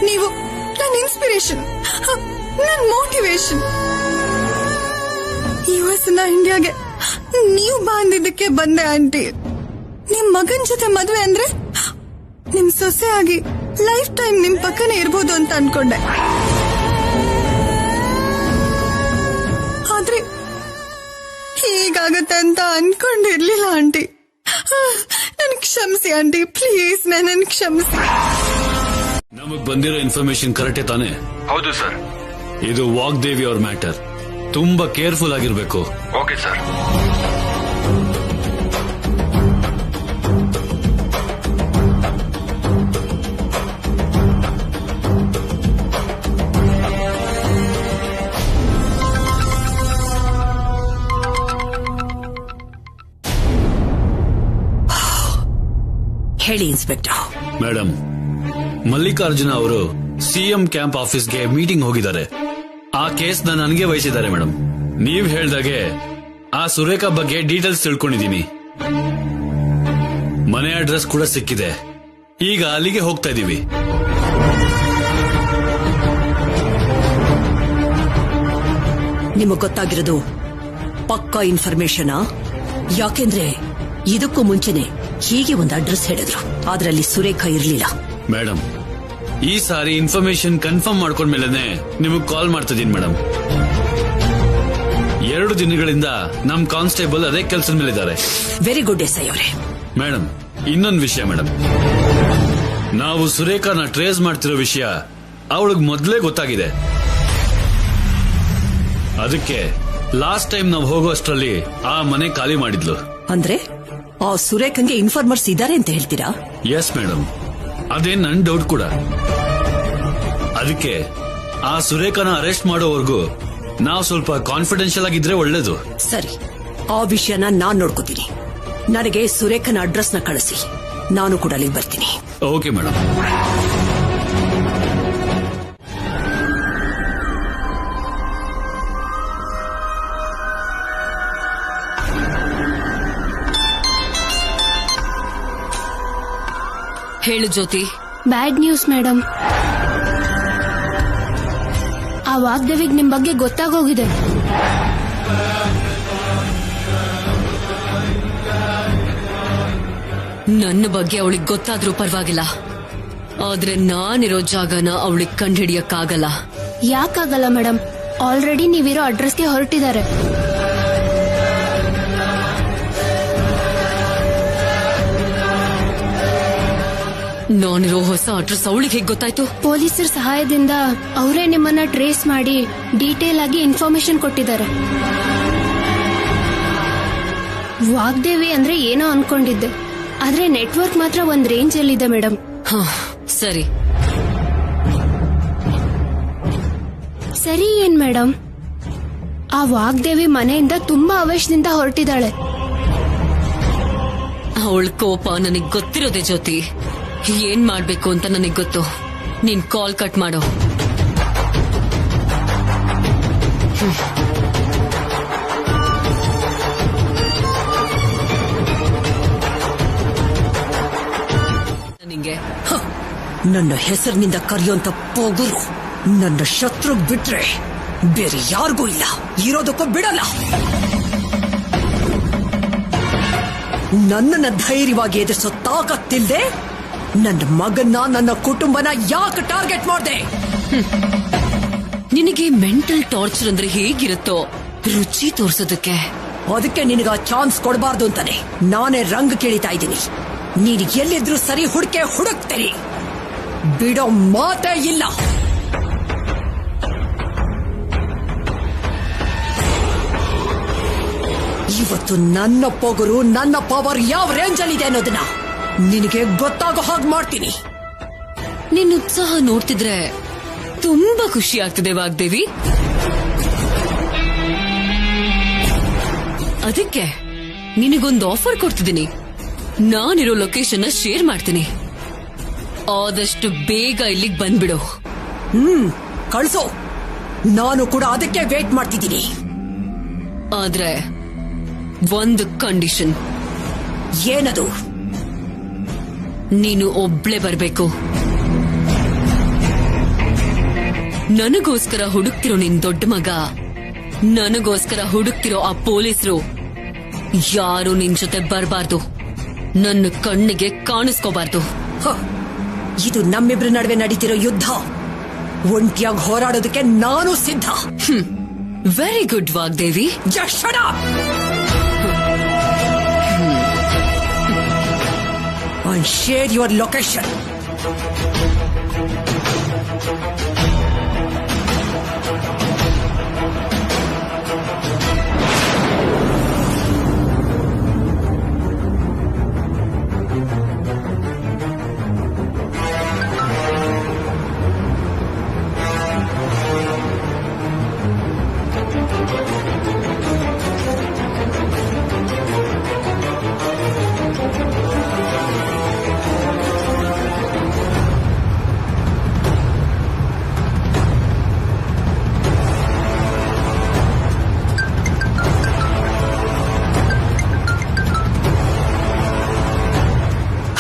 ನೀವು ನನ್ನ ಇನ್ಸ್ಪಿರೇಷನ್, ನನ್ನ ಮೋಟಿವೇಶನ್. US ಇಂಡಿಯಾಗೆ ನೀವು ಬಾಂದಿದ್ದಕ್ಕೆ ಬಂದೆ ಆಂಟಿ. ನಿಮ್ ಮಗನ್ ಜೊತೆ ಮದ್ವೆ ಅಂದ್ರೆ ನಿಮ್ ಸೊಸೆ ಆಗಿ ಲೈಫ್ ಟೈಮ್ ನಿಮ್ ಪಕ್ಕನೇ ಇರ್ಬೋದು ಅಂತ ಅನ್ಕೊಂಡೆ. ಆದ್ರೆ ಹೀಗಾಗತ್ತೆ ಅಂತ ಅನ್ಕೊಂಡಿರ್ಲಿಲ್ಲ ಆಂಟಿ. ನನ್ ಕ್ಷಮಿಸಿ ಆಂಟಿ, ಪ್ಲೀಸ್ ನನ್ ಕ್ಷಮಿಸಿ. ನಮಗ್ ಬಂದಿರೋ ಇನ್ಫಾರ್ಮೇಶನ್ ಕರೆಕ್ಟೇ ತಾನೆ? ಹೌದು ಸರ್. ಇದು ವಾಗ್ದೇವಿ ಅವ್ರ ಮ್ಯಾಟರ್. ತುಂಬಾ ಕೇರ್ಫುಲ್ ಆಗಿರ್ಬೇಕು. Okay sir. ಹೇಳಿ ಇನ್ಸ್ಪೆಕ್ಟರ್. ಮೇಡಮ್, ಮಲ್ಲಿಕಾರ್ಜುನ ಅವರು CM ಕ್ಯಾಂಪ್ ಆಫೀಸ್ಗೆ ಮೀಟಿಂಗ್ ಹೋಗಿದ್ದಾರೆ. ಆ ಕೇಸ್ ನನಗೆ ವಹಿಸಿದ್ದಾರೆ ಮೇಡಮ್. ನೀವ್ ಹೇಳ್ದಾಗೆ ಆ ಸುರೇಖಾ ಬಗ್ಗೆ ಡೀಟೇಲ್ಸ್ ತಿಳ್ಕೊಂಡಿದ್ದೀನಿ. ಮನೆ ಅಡ್ರೆಸ್ ಕೂಡ ಸಿಕ್ಕಿದೆ. ಈಗ ಅಲ್ಲಿಗೆ ಹೋಗ್ತಾ ಇದೀವಿ. ನಿಮಗ್ ಗೊತ್ತಾಗಿರೋದು ಪಕ್ಕಾ ಇನ್ಫಾರ್ಮೇಶನ್. ಯಾಕೆಂದ್ರೆ ಇದಕ್ಕೂ ಮುಂಚೆನೆ ಹೀಗೆ ಒಂದು ಅಡ್ರೆಸ್ ಹೇಳಿದ್ರು, ಅದರಲ್ಲಿ ಸುರೇಖಾ ಇರ್ಲಿಲ್ಲ. ಮೇಡಮ್, ಈ ಸಾರಿ ಇನ್ಫಾರ್ಮೇಶನ್ ಕನ್ಫರ್ಮ್ ಮಾಡ್ಕೊಂಡ್ಮೇಲೆ ನಿಮಗ್ ಕಾಲ್ ಮಾಡ್ತಿದ್ದೀನಿ ಮೇಡಮ್. 2 ದಿನಗಳಿಂದ ನಮ್ ಕಾನ್ಸ್ಟೇಬಲ್ ಅದೇ ಕೆಲಸದ ಮೇಲಿದ್ದಾರೆ. ವೆರಿ ಗುಡ್ SI ಅವರೇ. ಮೇಡಮ್, ಇನ್ನೊಂದು ವಿಷಯ ಮೇಡಮ್, ನಾವು ಸುರೇಖಾನ ಟ್ರೇಸ್ ಮಾಡ್ತಿರೋ ವಿಷಯ ಅವಳಿಗೆ ಮೊದಲೇ ಗೊತ್ತಾಗಿದೆ. ಅದಕ್ಕೆ ಲಾಸ್ಟ್ ಟೈಮ್ ನಾವು ಹೋಗೋ ಅಷ್ಟರಲ್ಲಿ ಆ ಮನೆ ಖಾಲಿ ಮಾಡಿದ್ಲು. ಅಂದ್ರೆ ಆ ಸುರೇಖಂಗೆ ಇನ್ಫಾರ್ಮರ್ಸ್ ಇದ್ದಾರೆ ಅಂತ ಹೇಳ್ತೀರಾ? ಎಸ್ ಮೇಡಮ್, ಅದೇ ನನ್ ಡೌಟ್ ಕೂಡ. ಅದಕ್ಕೆ ಆ ಸುರೇಖಾನ ಅರೆಸ್ಟ್ ಮಾಡೋವರೆಗೂ ನಾವು ಸ್ವಲ್ಪ ಕಾನ್ಫಿಡೆನ್ಷಿಯಲ್ ಆಗಿದ್ರೆ ಒಳ್ಳೇದು. ಸರಿ, ಆ ವಿಷಯನ ನಾನ್ ನೋಡ್ಕೋತೀನಿ. ನನಗೆ ಸುರೇಖನ ಅಡ್ರೆಸ್ ನ ಕಳಿಸಿ, ನಾನು ಕೂಡ ಅಲ್ಲಿಗೆ ಬರ್ತೀನಿ. Okay madam. ಹೇಳು ಜ್ಯೋತಿ. Bad news madam. ಆ ವಾಗ್ದೇವಿಗ್ ನಿಮ್ ಬಗ್ಗೆ ಗೊತ್ತಾಗೋಗಿದೆ. ನನ್ನ ಬಗ್ಗೆ ಅವಳಿಗೆ ಗೊತ್ತಾದ್ರೂ ಪರವಾಗಿಲ್ಲ, ಆದ್ರೆ ನಾನಿರೋ ಜಾಗನ ಅವಳಿಗೆ ಕಂಡುಹಿಡಿಯಕ್ಕಾಗಲ್ಲ. ಯಾಕಾಗಲ್ಲ ಮೇಡಮ್? ಆಲ್ರೆಡಿ ನೀವಿರೋ ಅಡ್ರೆಸ್ಗೆ ಹೊರಟಿದ್ದಾರೆ. ನಾನಿರೋ ಹೊಸ ಅಡ್ರೆಸ್ ಅವಳಿಗೆ ಹೇಗೆ ಗೊತ್ತಾಯ್ತು? ಪೊಲೀಸರ ಸಹಾಯದಿಂದ ಅವರೇ ನಿಮ್ಮನ್ನ ಟ್ರೇಸ್ ಮಾಡಿ ಡೀಟೇಲ್ ಆಗಿ ಇನ್ಫಾರ್ಮೇಶನ್ ಕೊಟ್ಟಿದ್ದಾರೆ. ವಾಗ್ದೇವಿ ಅಂದ್ರೆ ಏನೋ ಅನ್ಕೊಂಡಿದ್ದೆ, ಆದ್ರೆ ನೆಟ್ವರ್ಕ್ ಮಾತ್ರ ಒಂದ್ ರೇಂಜ್ ಅಲ್ಲಿದೆ ಮೇಡಮ್. ಸರಿ ಸರಿ ಏನ್ ಮೇಡಮ್? ಆ ವಾಗ್ದೇವಿ ಮನೆಯಿಂದ ತುಂಬಾ ಆವೇಶದಿಂದ ಹೊರಟಿದ್ದಾಳೆ. ಅವಳ ಕೋಪ ನನಗ್ ಗೊತ್ತಿರೋದೆ ಜ್ಯೋತಿ. ಏನ್ ಮಾಡ್ಬೇಕು ಅಂತ ನನಗ್ ಗೊತ್ತು. ನೀನ್ ಕಾಲ್ ಕಟ್ ಮಾಡೋ. ನಿಂಗೆ ನನ್ನ ಹೆಸರಿನಿಂದ ಕರೆಯುವಂತ ಪೋಗುರು ನನ್ನ ಶತ್ರು ಬಿಟ್ರೆ ಬೇರೆ ಯಾರಿಗೂ ಇಲ್ಲ, ಇರೋದಕ್ಕೂ ಬಿಡಲ್ಲ. ನನ್ನನ್ನ ಧೈರ್ಯವಾಗಿ ಎದುರಿಸೋ ತಾಕತ್ತಿಲ್ದೆ ನನ್ನ ಮಗನ್ನ ನನ್ನ ಕುಟುಂಬನ ಯಾಕೆ ಟಾರ್ಗೆಟ್ ಮಾಡ್ದೆ? ನಿನಗೆ ಮೆಂಟಲ್ ಟಾರ್ಚರ್ ಅಂದ್ರೆ ಹೇಗಿರುತ್ತೋ ರುಚಿ ತೋರ್ಸೋದಕ್ಕೆ. ಅದಕ್ಕೆ ನಿನಗ ಚಾನ್ಸ್ ಕೊಡಬಾರ್ದು ಅಂತಾನೆ ನಾನೇ ರಂಗ್ ಕೇಳಿತಾ ಇದ್ದೀನಿ. ನೀನು ಎಲ್ಲಿದ್ರು ಸರಿ ಹುಡುಕ್ತೇನೆ, ಬಿಡೋ ಮಾತೇ ಇಲ್ಲ. ಇವತ್ತು ನನ್ನ ಪೊಗರು, ನನ್ನ ಪವರ್ ಯಾವ ರೇಂಜ್ ಅಲ್ಲಿ ಇದೆ ಅನ್ನೋದನ್ನ ನಿನಗೆ ಗೊತ್ತಾಗೋ ಹಾಗೆ ಮಾಡ್ತೀನಿ. ನಿನ್ನ ಉತ್ಸಾಹ ನೋಡ್ತಿದ್ರೆ ತುಂಬಾ ಖುಷಿ ಆಗ್ತಿದೆ ವಾಗ್ದೇವಿ. ಅದಕ್ಕೆ ನಿನಗೊಂದು ಆಫರ್ ಕೊಡ್ತಿದ್ದೀನಿ. ನಾನಿರೋ ಲೊಕೇಶನ್ ಶೇರ್ ಮಾಡ್ತೀನಿ. ಆದಷ್ಟು ಬೇಗ ಇಲ್ಲಿಗೆ ಬಂದ್ಬಿಡು. ಕಳ್ಸೋ, ನಾನು ಕೂಡ ಅದಕ್ಕೆ ವೇಟ್ ಮಾಡ್ತಿದ್ದೀನಿ. ಆದ್ರೆ ಒಂದು ಕಂಡೀಷನ್. ಏನದು? ನೀನು ಒಬ್ಳೆ ಬರ್ಬೇಕು. ನನಗೋಸ್ಕರ ಹುಡುಕ್ತಿರೋ ನಿನ್ ದೊಡ್ಡ ಮಗ, ನನಗೋಸ್ಕರ ಹುಡುಕ್ತಿರೋ ಆ ಪೊಲೀಸರು ಯಾರು ನಿನ್ ಜೊತೆ ಬರಬಾರ್ದು. ನನ್ನ ಕಣ್ಣಿಗೆ ಕಾಣಿಸ್ಕೋಬಾರ್ದು. ಇದು ನಮ್ಮಿಬ್ರ ನಡುವೆ ನಡೀತಿರೋ ಯುದ್ಧ. ಒಂಟಿಯಾಗಿ ಹೋರಾಡೋದಕ್ಕೆ ನಾನು ಸಿದ್ಧ. Very good Vagdevi. Just shut up! And share your location.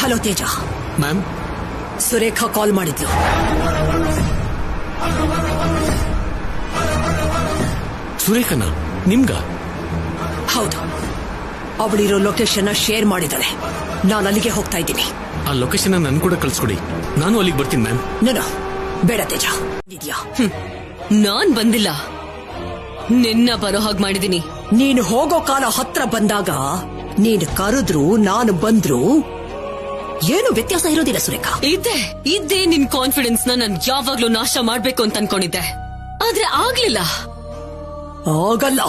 Hello Teja. Ma'am, Surekha call ಮಾಡಿದ್ಲು. ಸುರೇಖನ ನಿಮ್ಗ? ಹೌದು, ಅವಳಿರೋ ಲೊಕೇಶನ್ ಶೇರ್ ಮಾಡಿದ್ದಾಳೆ. ನಾನು ಅಲ್ಲಿಗೆ ಹೋಗ್ತಾ ಇದ್ದೀನಿ. ಆ ಲೊಕೇಶನ್ ನನ್ ಕೂಡ ಕಳ್ಸ್ಕೊಡಿ, ನಾನು ಅಲ್ಲಿಗೆ ಬರ್ತೀನಿ ಮ್ಯಾಮ್. ನಾನು ಬೇಡ ತೇಜ. ಇದೆಯಾ? ನಾನ್ ಬಂದಿಲ್ಲ, ನಿನ್ನ ಬರೋ ಹಾಗೆ ಮಾಡಿದೀನಿ. ನೀನು ಹೋಗೋ ಕಾಲ ಹತ್ರ ಬಂದಾಗ ನೀನು ಕರೆದ್ರು ನಾನು ಬಂದ್ರು ಏನು ವ್ಯತ್ಯಾಸ ಇರೋದಿಲ್ಲ ಸುರೇಖಾ. ಇದ್ದೇ ನಿನ್ ಕಾನ್ಫಿಡೆನ್ಸ್ ನ ನಾನು ಯಾವಾಗ್ಲೂ ನಾಶ ಮಾಡ್ಬೇಕು ಅಂತ ಅನ್ಕೊಂಡಿದ್ದೆ. ಆದ್ರೆ ಆಗ್ಲಿಲ್ಲ. ಆಗಲ್ಲ,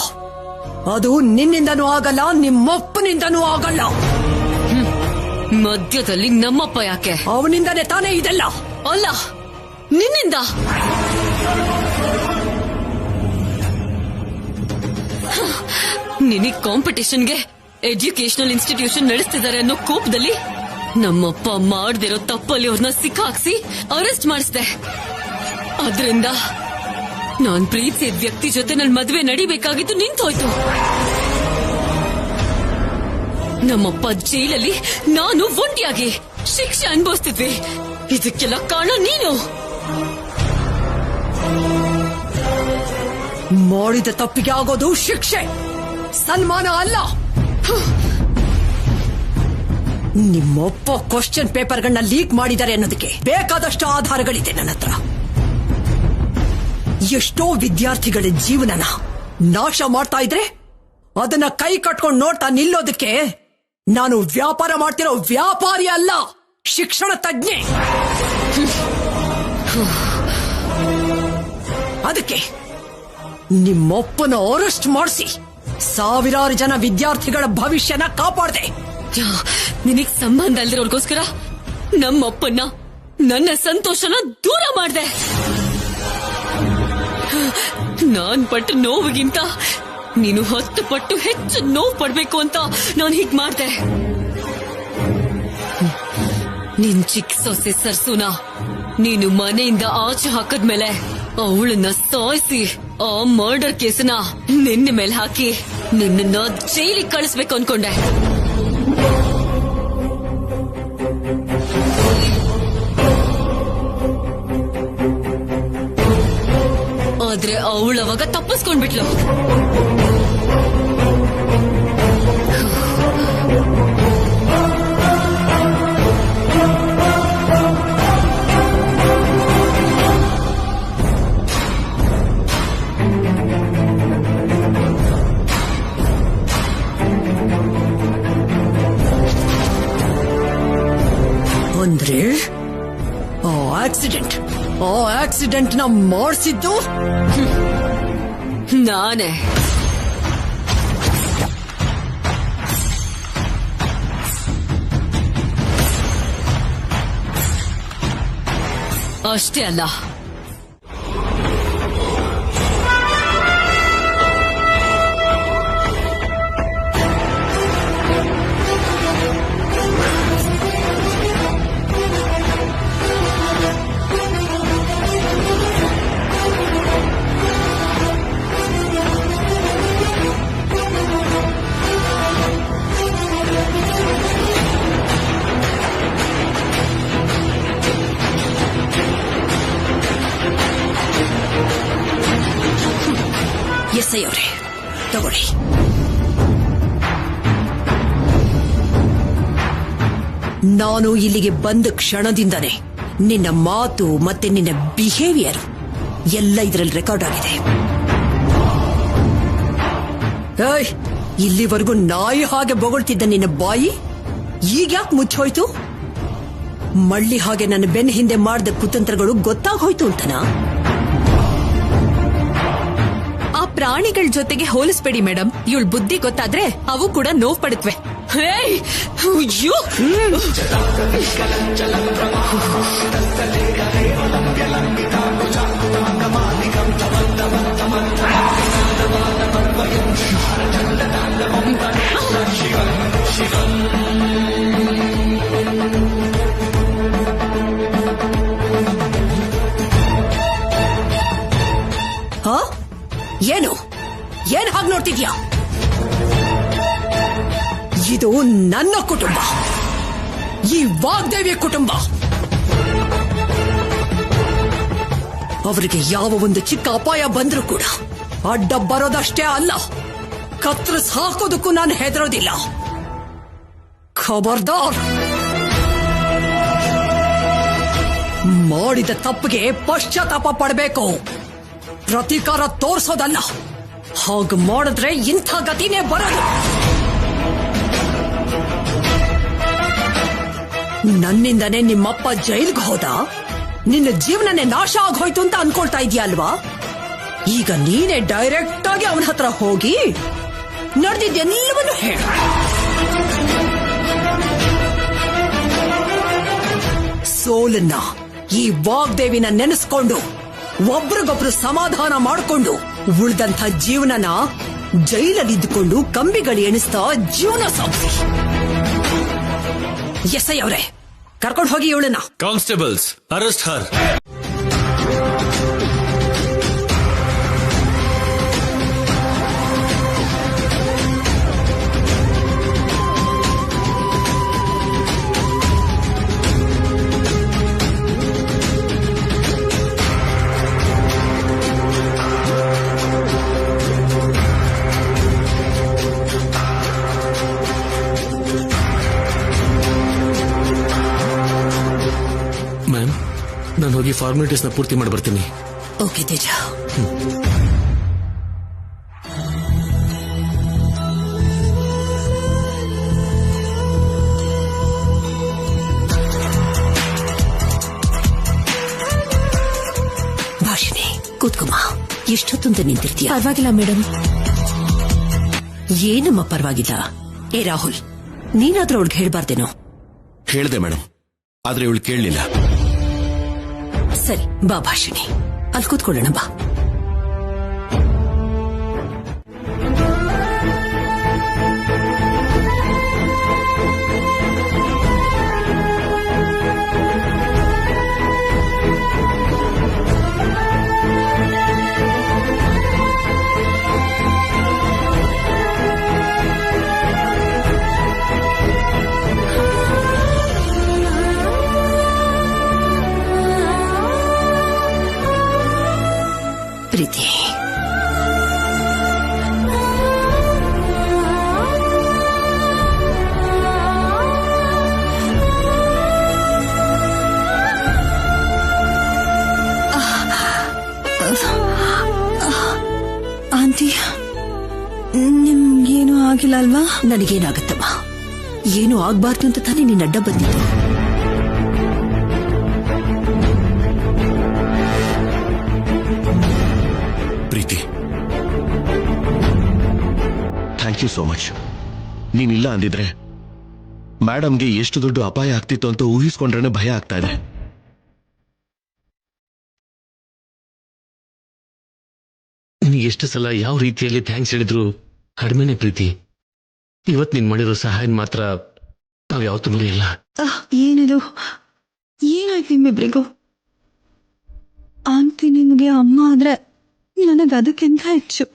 ಅದು ನಿನ್ನಿಂದನೂ ಆಗಲ್ಲ, ನಿಮ್ಮಪ್ಪನಿಂದನೂ ಆಗಲ್ಲ. ಮಧ್ಯದಲ್ಲಿ ನಮ್ಮಪ್ಪ ಯಾಕೆ? ಅವನಿಂದನೇ ತಾನೇ ಇದೆಲ್ಲ. ಅಲ್ಲ, ನಿನ್ನಿಂದ. ನಿನಗ್ ಕಾಂಪಿಟೇಷನ್ಗೆ ಎಜುಕೇಶನಲ್ ಇನ್ಸ್ಟಿಟ್ಯೂಷನ್ ನಡೆಸ್ತಿದ್ದಾರೆ ಅನ್ನೋ ಕೋಪದಲ್ಲಿ ನಮ್ಮಪ್ಪ ಮಾಡ್ದಿರೋ ತಪ್ಪಲ್ಲಿ ಅವ್ರನ್ನ ಸಿಕ್ಕಾಕ್ಸಿ ಅರೆಸ್ಟ್ ಮಾಡಿಸ್ದೆ. ಅದ್ರಿಂದ ನಾನ್ ಪ್ರೀತಿಸಿದ ವ್ಯಕ್ತಿ ಜೊತೆ ನನ್ ಮದ್ವೆ ನಡಿಬೇಕಾಗಿತ್ತು ನಿಂತೋಯ್ತು. ನಮ್ಮಪ್ಪ ಜೈಲಲ್ಲಿ, ನಾನು ಒಂಟಿಯಾಗಿ ಶಿಕ್ಷೆ ಅನುಭವಿಸ್ತಿದ್ವಿ. ಇದಕ್ಕೆಲ್ಲ ಕಾರಣ ನೀನು. ಮಾಡಿದ ತಪ್ಪಿಗೆ ಆಗೋದು ಶಿಕ್ಷೆ, ಸನ್ಮಾನ ಅಲ್ಲ. ನಿಮ್ಮಪ್ಪ ಕ್ವಶನ್ ಪೇಪರ್ಗಳನ್ನ ಲೀಕ್ ಮಾಡಿದ್ದಾರೆ ಅನ್ನೋದಕ್ಕೆ ಬೇಕಾದಷ್ಟು ಆಧಾರಗಳಿದೆ ನನ್ನ ಹತ್ರ. ಎಷ್ಟೋ ವಿದ್ಯಾರ್ಥಿಗಳ ಜೀವನನ ನಾಶ ಮಾಡ್ತಾ ಇದ್ರೆ ಅದನ್ನ ಕೈ ಕಟ್ಕೊಂಡು ನೋಡ್ತಾ ನಿಲ್ಲೋದಕ್ಕೆ ನಾನು ವ್ಯಾಪಾರ ಮಾಡ್ತಿರೋ ವ್ಯಾಪಾರಿ ಅಲ್ಲ, ಶಿಕ್ಷಣ ತಜ್ಞೆ. ಅದಕ್ಕೆ ನಿಮ್ಮಪ್ಪನ ಅರೆಸ್ಟ್ ಮಾಡಿಸಿ ಸಾವಿರಾರು ಜನ ವಿದ್ಯಾರ್ಥಿಗಳ ಭವಿಷ್ಯನ ಕಾಪಾಡ್ದೆ. ನಿನಗ್ ಸಂಬಂಧ ಅಲ್ದಿರೋರ್ಗೋಸ್ಕರ ನಮ್ಮಪ್ಪನ್ನ, ನನ್ನ ಸಂತೋಷನ ದೂರ ಮಾಡ್ದೆ. ನಾನ್ ಪಟ್ಟ ನೋವಿಗಿಂತ ನೀನು 10 ಪಟ್ಟು ಹೆಚ್ಚು ನೋವು ಪಡ್ಬೇಕು ಅಂತ ನಾನು ಹೀಗ್ ಮಾಡ್ದೆ. ನಿನ್ ಚಿಕ್ಕ ಸೊಸೆ ಸರ್ಸುನ ನೀನು ಮನೆಯಿಂದ ಆಚೆ ಹಾಕದ್ಮೇಲೆ ಅವಳನ್ನ ಸಾಯಿಸಿ ಆ ಮರ್ಡರ್ ಕೇಸನ್ನ ನಿನ್ನ ಮೇಲೆ ಹಾಕಿ ನಿನ್ನ ಜೈಲಿಗೆ ಕಳಿಸ್ಬೇಕು ಅನ್ಕೊಂಡೆ. ಆದ್ರೆ ಅವಳವಾಗ ತಪ್ಪಿಸ್ಕೊಂಡ್ಬಿಟ್ಲು. ಆಕ್ಸಿಡೆಂಟ್ ನ ಮಾಡಿಸಿದ್ದು ನಾನೇ. ಅಷ್ಟೇ ಅಲ್ಲ, ಎಸ್ಐ ಅವರೇ ತಗೊಳ್ಳಿ. ನಾನು ಇಲ್ಲಿಗೆ ಬಂದ ಕ್ಷಣದಿಂದನೇ ನಿನ್ನ ಮಾತು ಮತ್ತೆ ನಿನ್ನ ಬಿಹೇವಿಯರ್ ಎಲ್ಲ ಇದರಲ್ಲಿ ರೆಕಾರ್ಡ್ ಆಗಿದೆ. ಏಯ್, ಇಲ್ಲಿವರೆಗೂ ನಾಯಿ ಹಾಗೆ ಬೊಗಳ್ತಿದ್ದ ನಿನ್ನ ಬಾಯಿ ಈಗ ಯಾಕೆ ಮುಚ್ಚೋಯ್ತು? ಮಳ್ಳಿ ಹಾಗೆ ನನ್ನ ಬೆನ್ನ ಹಿಂದೆ ಮಾಡಿದ ಕುತಂತ್ರಗಳು ಗೊತ್ತಾಗೋಯ್ತು ಅಂತನಾ? ಆ ಪ್ರಾಣಿಗಳ ಜೊತೆಗೆ ಹೋಲಿಸ್ಬೇಡಿ ಮೇಡಮ್. ಇವಳ ಬುದ್ಧಿ ಗೊತ್ತಾದ್ರೆ ಅವು ಕೂಡ ನೋವು ಪಡುತ್ತವೆ. ಏನು ಏನ್ ಹಾಗೆ ನೋಡ್ತಿದ್ಯಾ? ಇದು ನನ್ನ ಕುಟುಂಬ, ಈ ವಾಗ್ದೇವಿಯ ಕುಟುಂಬ. ಅವರಿಗೆ ಯಾವ ಒಂದು ಚಿಕ್ಕ ಅಪಾಯ ಬಂದ್ರೂ ಕೂಡ ಅಡ್ಡ ಬರೋದಷ್ಟೇ ಅಲ್ಲ, ಕತ್ತರಿಸ್ ಹಾಕೋದಕ್ಕೂ ನಾನು ಹೆದರೋದಿಲ್ಲ. ಖಬರ್ದಾರ್, ಮಾಡಿದ ತಪ್ಪಿಗೆ ಪಶ್ಚಾತ್ತಾಪ ಪಡಬೇಕು, ಪ್ರತೀಕಾರ ತೋರಿಸೋದಲ್ಲ. ಹಾಗೆ ಮಾಡಿದ್ರೆ ಇಂಥ ಗತಿನೇ ಬರೋದು. ನನ್ನಿಂದನೇ ನಿಮ್ಮಪ್ಪ ಜೈಲ್ಗೆ ಹೋದ, ನಿನ್ನ ಜೀವನನೇ ನಾಶ ಆಗೋಯ್ತು ಅಂತ ಅನ್ಕೊಳ್ತಾ ಇದೀಯ ಅಲ್ವಾ? ಈಗ ನೀನೇ ಡೈರೆಕ್ಟ್ ಆಗಿ ಅವನ ಹತ್ರ ಹೋಗಿ ನಡೆದಿದ್ದೆಲ್ಲವನ್ನೂ ಹೇಳ. ಸೋಲನ್ನ, ಈ ವಾಗ್ದೇವಿನ ನೆನೆಸ್ಕೊಂಡು ಒಬ್ರಿಗೊಬ್ರು ಸಮಾಧಾನ ಮಾಡಿಕೊಂಡು ಉಳಿದಂಥ ಜೀವನನ ಜೈಲಲ್ಲಿದ್ದುಕೊಂಡು ಕಂಬಿಗಳು ಎಣಿಸ್ತಾ ಜೀವನ ಸಾಗಿಸಿ. ಎಸ್ಐ ಅವರೇ, ಕರ್ಕೊಂಡು ಹೋಗಿ ಇವಳನ್ನ. ಕಾನ್ಸ್ಟೇಬಲ್ಸ್, ಅರೆಸ್ಟ್ ಹರ್. ಮ್ಯಾಮ್, ನಾನು ಹೋಗಿ ಫಾರ್ಮಾಲಿಟೀಸ್ ನ ಪೂರ್ತಿ ಮಾಡಿ ಬರ್ತೀನಿ. ಓಕೆ ತೇಜ. ಭಾಷಿಣಿ, ಕೂತ್ಕೊಮ್ಮ. ಎಷ್ಟೊತ್ತಂತ ನಿಂತಿರ್ತೀಯ? ಪರವಾಗಿಲ್ಲ ಮೇಡಮ್. ಏನಮ್ಮ ಪರವಾಗಿಲ್ಲ? ಏ ರಾಹುಲ್, ನೀನಾದ್ರೂ ಅವಳಿಗೆ ಹೇಳ್ಬಾರ್ದೇನೋ? ಹೇಳ್ದೆ ಮೇಡಮ್, ಆದ್ರೆ ಇವಳು ಕೇಳಲಿಲ್ಲ. ಸರಿ ಬಾ ಭಾಷಿಣಿ, ಅಲ್ಲಿ ಕೂತ್ಕೊಳ್ಳೋಣ ಬಾ. ಪ್ರೀತಿ, ಆಂಟಿ, ನಿಮ್ಗೇನು ಆಗಿಲ್ಲ ಅಲ್ವಾ? ನನಗೇನಾಗತ್ತಮ್ಮ? ಏನು ಆಗ್ಬಾರ್ದು ಅಂತ ತಾನೇ ನಿನ್ನ ಅಡ್ಡ ಬಂದಿದ್ದು. Thank you so much. ನೀನಿಲ್ಲ ಅಂದಿದ್ರೆ ಮೇಡಮ್ಗೆ ಎಷ್ಟು ದೊಡ್ಡ ಅಪಾಯ ಆಗ್ತಿತ್ತು ಅಂತ ಊಹಿಸ್ಕೊಂಡ್ರೆ ಭಯ ಆಗ್ತಾ ಇದೆ. ನಿನಗೆ ಎಷ್ಟು ಸಲ ಯಾವ ರೀತಿಯಲ್ಲಿ ಥ್ಯಾಂಕ್ಸ್ ಹೇಳಿದ್ರು ಕಡಿಮೆನೆ ಪ್ರೀತಿ. ಇವತ್ತು ನೀನ್ ಮಾಡಿರೋ ಸಹಾಯ ಮಾತ್ರ ನಾವ್ ಯಾವತ್ತೂ ಮರೆಯಲ್ಲ. ಏನಿದು, ಏನಾಯ್ತು ನಿಮ್ಮಿಬ್ರಿಗೂ? ಆಂಟಿ ನಿಮಗೆ ಅಮ್ಮ ಆದ್ರೆ ನನಗೆ ಅದಕ್ಕಿಂತ ಹೆಚ್ಚು.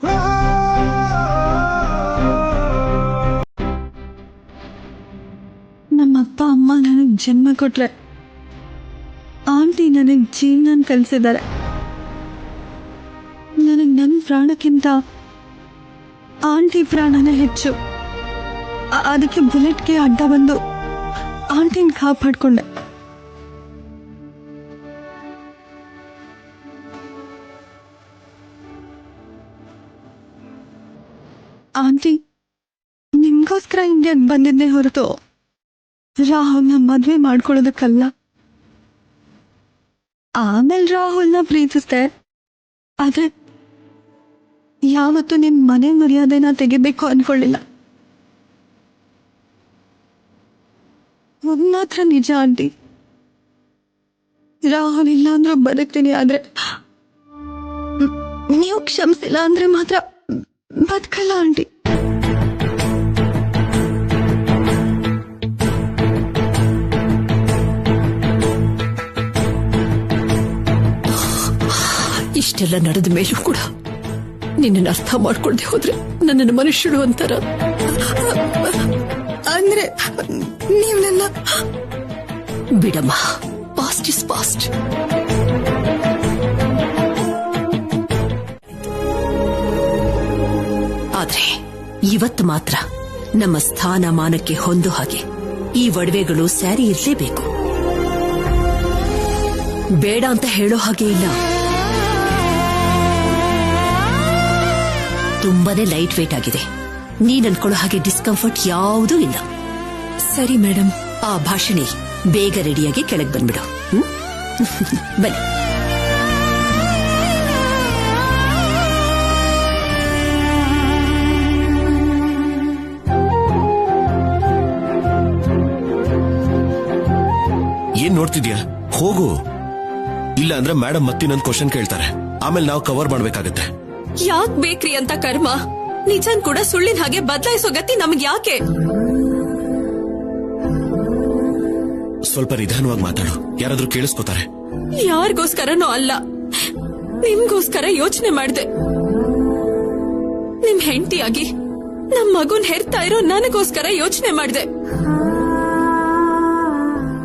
ನಮ್ಮಪ್ಪ ಅಮ್ಮ ನನಗೆ ಜನ್ಮ ಕೊಟ್ರೆ, ಆಂಟಿ ನನಗೆ ಜೀವನ ಕಲಿಸಿದ್ದಾರೆ. ನನಗೆ ನನ್ನ ಪ್ರಾಣಕ್ಕಿಂತ ಆಂಟಿ ಪ್ರಾಣನೇ ಹೆಚ್ಚು. ಅದಕ್ಕೆ ಬುಲೆಟ್ಗೆ ಅಡ್ಡ ಬಂದು ಆಂಟಿನ ಕಾಪಾಡ್ಕೊಂಡೆ. ಆಂಟಿ ನಿಮ್ಗೋಸ್ಕರ ಇಂಡಿಯಾಗೆ ಬಂದಿದ್ದೆ ಹೊರತು ರಾಹುಲ್ನ ಮದ್ವೆ ಮಾಡ್ಕೊಳ್ಳೋದಕ್ಕಲ್ಲ. ಆಮೇಲೆ ರಾಹುಲ್ನ ಪ್ರೀತಿಸ್ದೆ, ಆದ್ರೆ ಯಾವತ್ತೂ ನಿಮ್ ಮನೆ ಮರ್ಯಾದೆನ ತೆಗಿಬೇಕು ಅನ್ಕೊಳ್ಳಿಲ್ಲ. ಒಂದ್ ಮಾತ್ರ ನಿಜ ಆಂಟಿ, ರಾಹುಲ್ ಇಲ್ಲ ಅಂದ್ರೂ ಬದುಕ್ತೀನಿ, ಆದ್ರೆ ನೀವು ಕ್ಷಮಿಸಿಲ್ಲ ಅಂದ್ರೆ ಮಾತ್ರ ಬದುಕಲ್ಲ ಆಂಟಿ. ಇಷ್ಟೆಲ್ಲ ನಡೆದ ಮೇಲೂ ಕೂಡ ನಿನ್ನನ್ನು ಅರ್ಥ ಮಾಡ್ಕೊಳ್ದೆ ಹೋದ್ರೆ ನನ್ನನ್ನು ಮನುಷ್ಯಳು ಅಂತಾರ. ಅಂದ್ರೆ ನೀವು ನನ್ನ ಬಿಡಮ್ಮ, ಪಾಸ್ಟ್ ಇಸ್ ಪಾಸ್ಟ್. ಆದ್ರೆ ಇವತ್ತು ಮಾತ್ರ ನಮ್ಮ ಸ್ಥಾನಮಾನಕ್ಕೆ ಹೊಂದೋ ಹಾಗೆ ಈ ಒಡವೆಗಳು ಸ್ಯಾರಿ ಇರಲೇಬೇಕು. ಬೇಡ ಅಂತ ಹೇಳೋ ಹಾಗೆ ಇಲ್ಲ. ತುಂಬಾನೇ ಲೈಟ್ ವೇಟ್ ಆಗಿದೆ. ನೀನ್ ಅನ್ಕೊಳ್ಳೋ ಹಾಗೆ ಡಿಸ್ಕಂಫರ್ಟ್ ಯಾವುದೂ ಇಲ್ಲ. ಸರಿ ಮೇಡಮ್. ಆ ಭಾಷಣಿ ಬೇಗ ರೆಡಿಯಾಗಿ ಕೆಳಗೆ ಬಂದ್ಬಿಡು. ಬನ್ನಿ. ಏನ್ ನೋಡ್ತಿದ್ಯಾ? ಹೋಗು. ಇಲ್ಲ ಅಂದ್ರೆ ಮೇಡಮ್ ಮತ್ತಿನ್ನೊಂದು ಕ್ವಶನ್ ಕೇಳ್ತಾರೆ, ಆಮೇಲೆ ನಾವು ಕವರ್ ಮಾಡ್ಬೇಕಾಗತ್ತೆ. ಯಾಕ್ ಬೇಕ್ರಿ ಅಂತ ಕರ್ಮ? ನಿಜನ್ ಕೂಡ ಸುಳ್ಳಿನ ಹಾಗೆ ಬದಲಾಯಿಸೋ ಗತಿ ನಮ್ಗೆ ಯಾಕೆ? ಸ್ವಲ್ಪ ನಿಧಾನವಾಗಿ ಮಾತಾಡು, ಯಾರಾದ್ರೂ ಕೇಳಿಸ್ಕೋತಾರೆ. ಯಾರಿಗೋಸ್ಕರನೂ ಅಲ್ಲ, ನಿಮ್ಗೋಸ್ಕರ ಯೋಚನೆ ಮಾಡ್ದೆ. ನಿಮ್ ಹೆಂಡತಿಯಾಗಿ ನಮ್ ಮಗುನ್ ಹೆರ್ತಾ ಇರೋ ನನಗೋಸ್ಕರ ಯೋಚನೆ ಮಾಡ್ದೆ.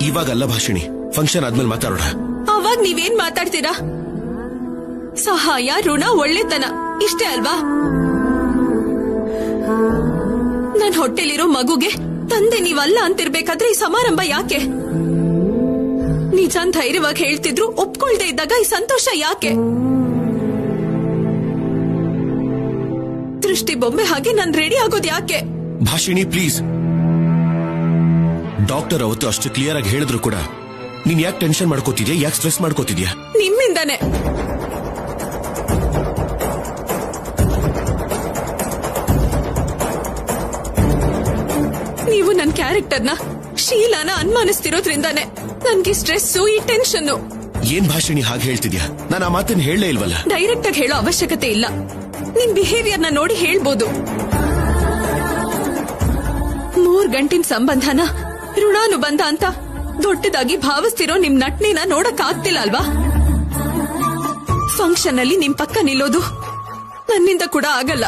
ಇವಾಗಲ್ಲ ಭಾಷಿಣಿ, ಫಂಕ್ಷನ್ ಆದ್ಮೇಲೆ ಮಾತಾಡೋಣ. ಅವಾಗ ನೀವೇನ್ ಮಾತಾಡ್ತೀರಾ? ಸಹಾಯ, ಋಣ, ಒಳ್ಳೆತನ ಇಷ್ಟೇ ಅಲ್ವಾ? ನನ್ ಹೊಟ್ಟೆಲಿರೋ ಮಗುಗೆ ತಂದೆ ನೀವಲ್ಲ ಅಂತಿರ್ಬೇಕಾದ್ರೆ ಈ ಸಮಾರಂಭ ಯಾಕೆ? ನಿಜಾನ್ ಧೈರ್ಯವಾಗಿ ಹೇಳ್ತಿದ್ರು ಒಪ್ಕೊಳ್ದೆ ಇದ್ದಾಗ ಈ ಸಂತೋಷ ಯಾಕೆ? ದೃಷ್ಟಿ ಬೊಂಬೆ ಹಾಗೆ ನಾನ್ ರೆಡಿ ಆಗೋದ್ ಯಾಕೆ? ಭಾಷಿಣಿ ಪ್ಲೀಸ್. ಡಾಕ್ಟರ್ ಅವತ್ತು ಅಷ್ಟು ಕ್ಲಿಯರ್ ಆಗಿ ಹೇಳಿದ್ರು ಕೂಡ ನೀನ್ ಯಾಕೆ ಟೆನ್ಷನ್ ಮಾಡ್ಕೋತಿದ್ಯಾ, ಯಾಕೆ ಸ್ಟ್ರೆಸ್ ಮಾಡ್ಕೋತಿದ್ಯಾ? ನಿಮ್ಮಿಂದಾನೆ. ನೀವು ನನ್ ಕ್ಯಾರೆಕ್ಟರ್ನ, ಶೀಲಾನ ಅನುಮಾನಿಸ್ತಿರೋದ್ರಿಂದಾನೆ ನನ್ಗೆ ಸ್ಟ್ರೆಸ್ಸು, ಈ ಟೆನ್ಷನ್. ಏನ್ ಭಾಷಿಣಿ ಹಾಗೆ ಹೇಳ್ತಿದ್ಯಾ? ನಾನು ಆ ಮಾತನ್ನ ಹೇಳಲೇ ಇಲ್ವಲ್ಲ. ಡೈರೆಕ್ಟ್ ಆಗಿ ಹೇಳೋ ಅವಶ್ಯಕತೆ ಇಲ್ಲ. ನಿಮ್ ಬಿಹೇವಿಯರ್ ನ ನೋಡಿ ಹೇಳ್ಬೋದು. 3 ಗಂಟಿನ ಸಂಬಂಧನ ಋಣಾನುಬಂಧ ಅಂತ ದೊಡ್ಡದಾಗಿ ಭಾವಿಸ್ತಿರೋ ನಿಮ್ ನಟ್ನೆನ ನೋಡಕ್ ಆಗ್ತಿಲ್ಲ ಅಲ್ವಾ? ಫಂಕ್ಷನ್ ಅಲ್ಲಿ ನಿಮ್ ಪಕ್ಕ ನಿಲ್ಲೋದು ನನ್ನಿಂದ ಕೂಡ ಆಗಲ್ಲ.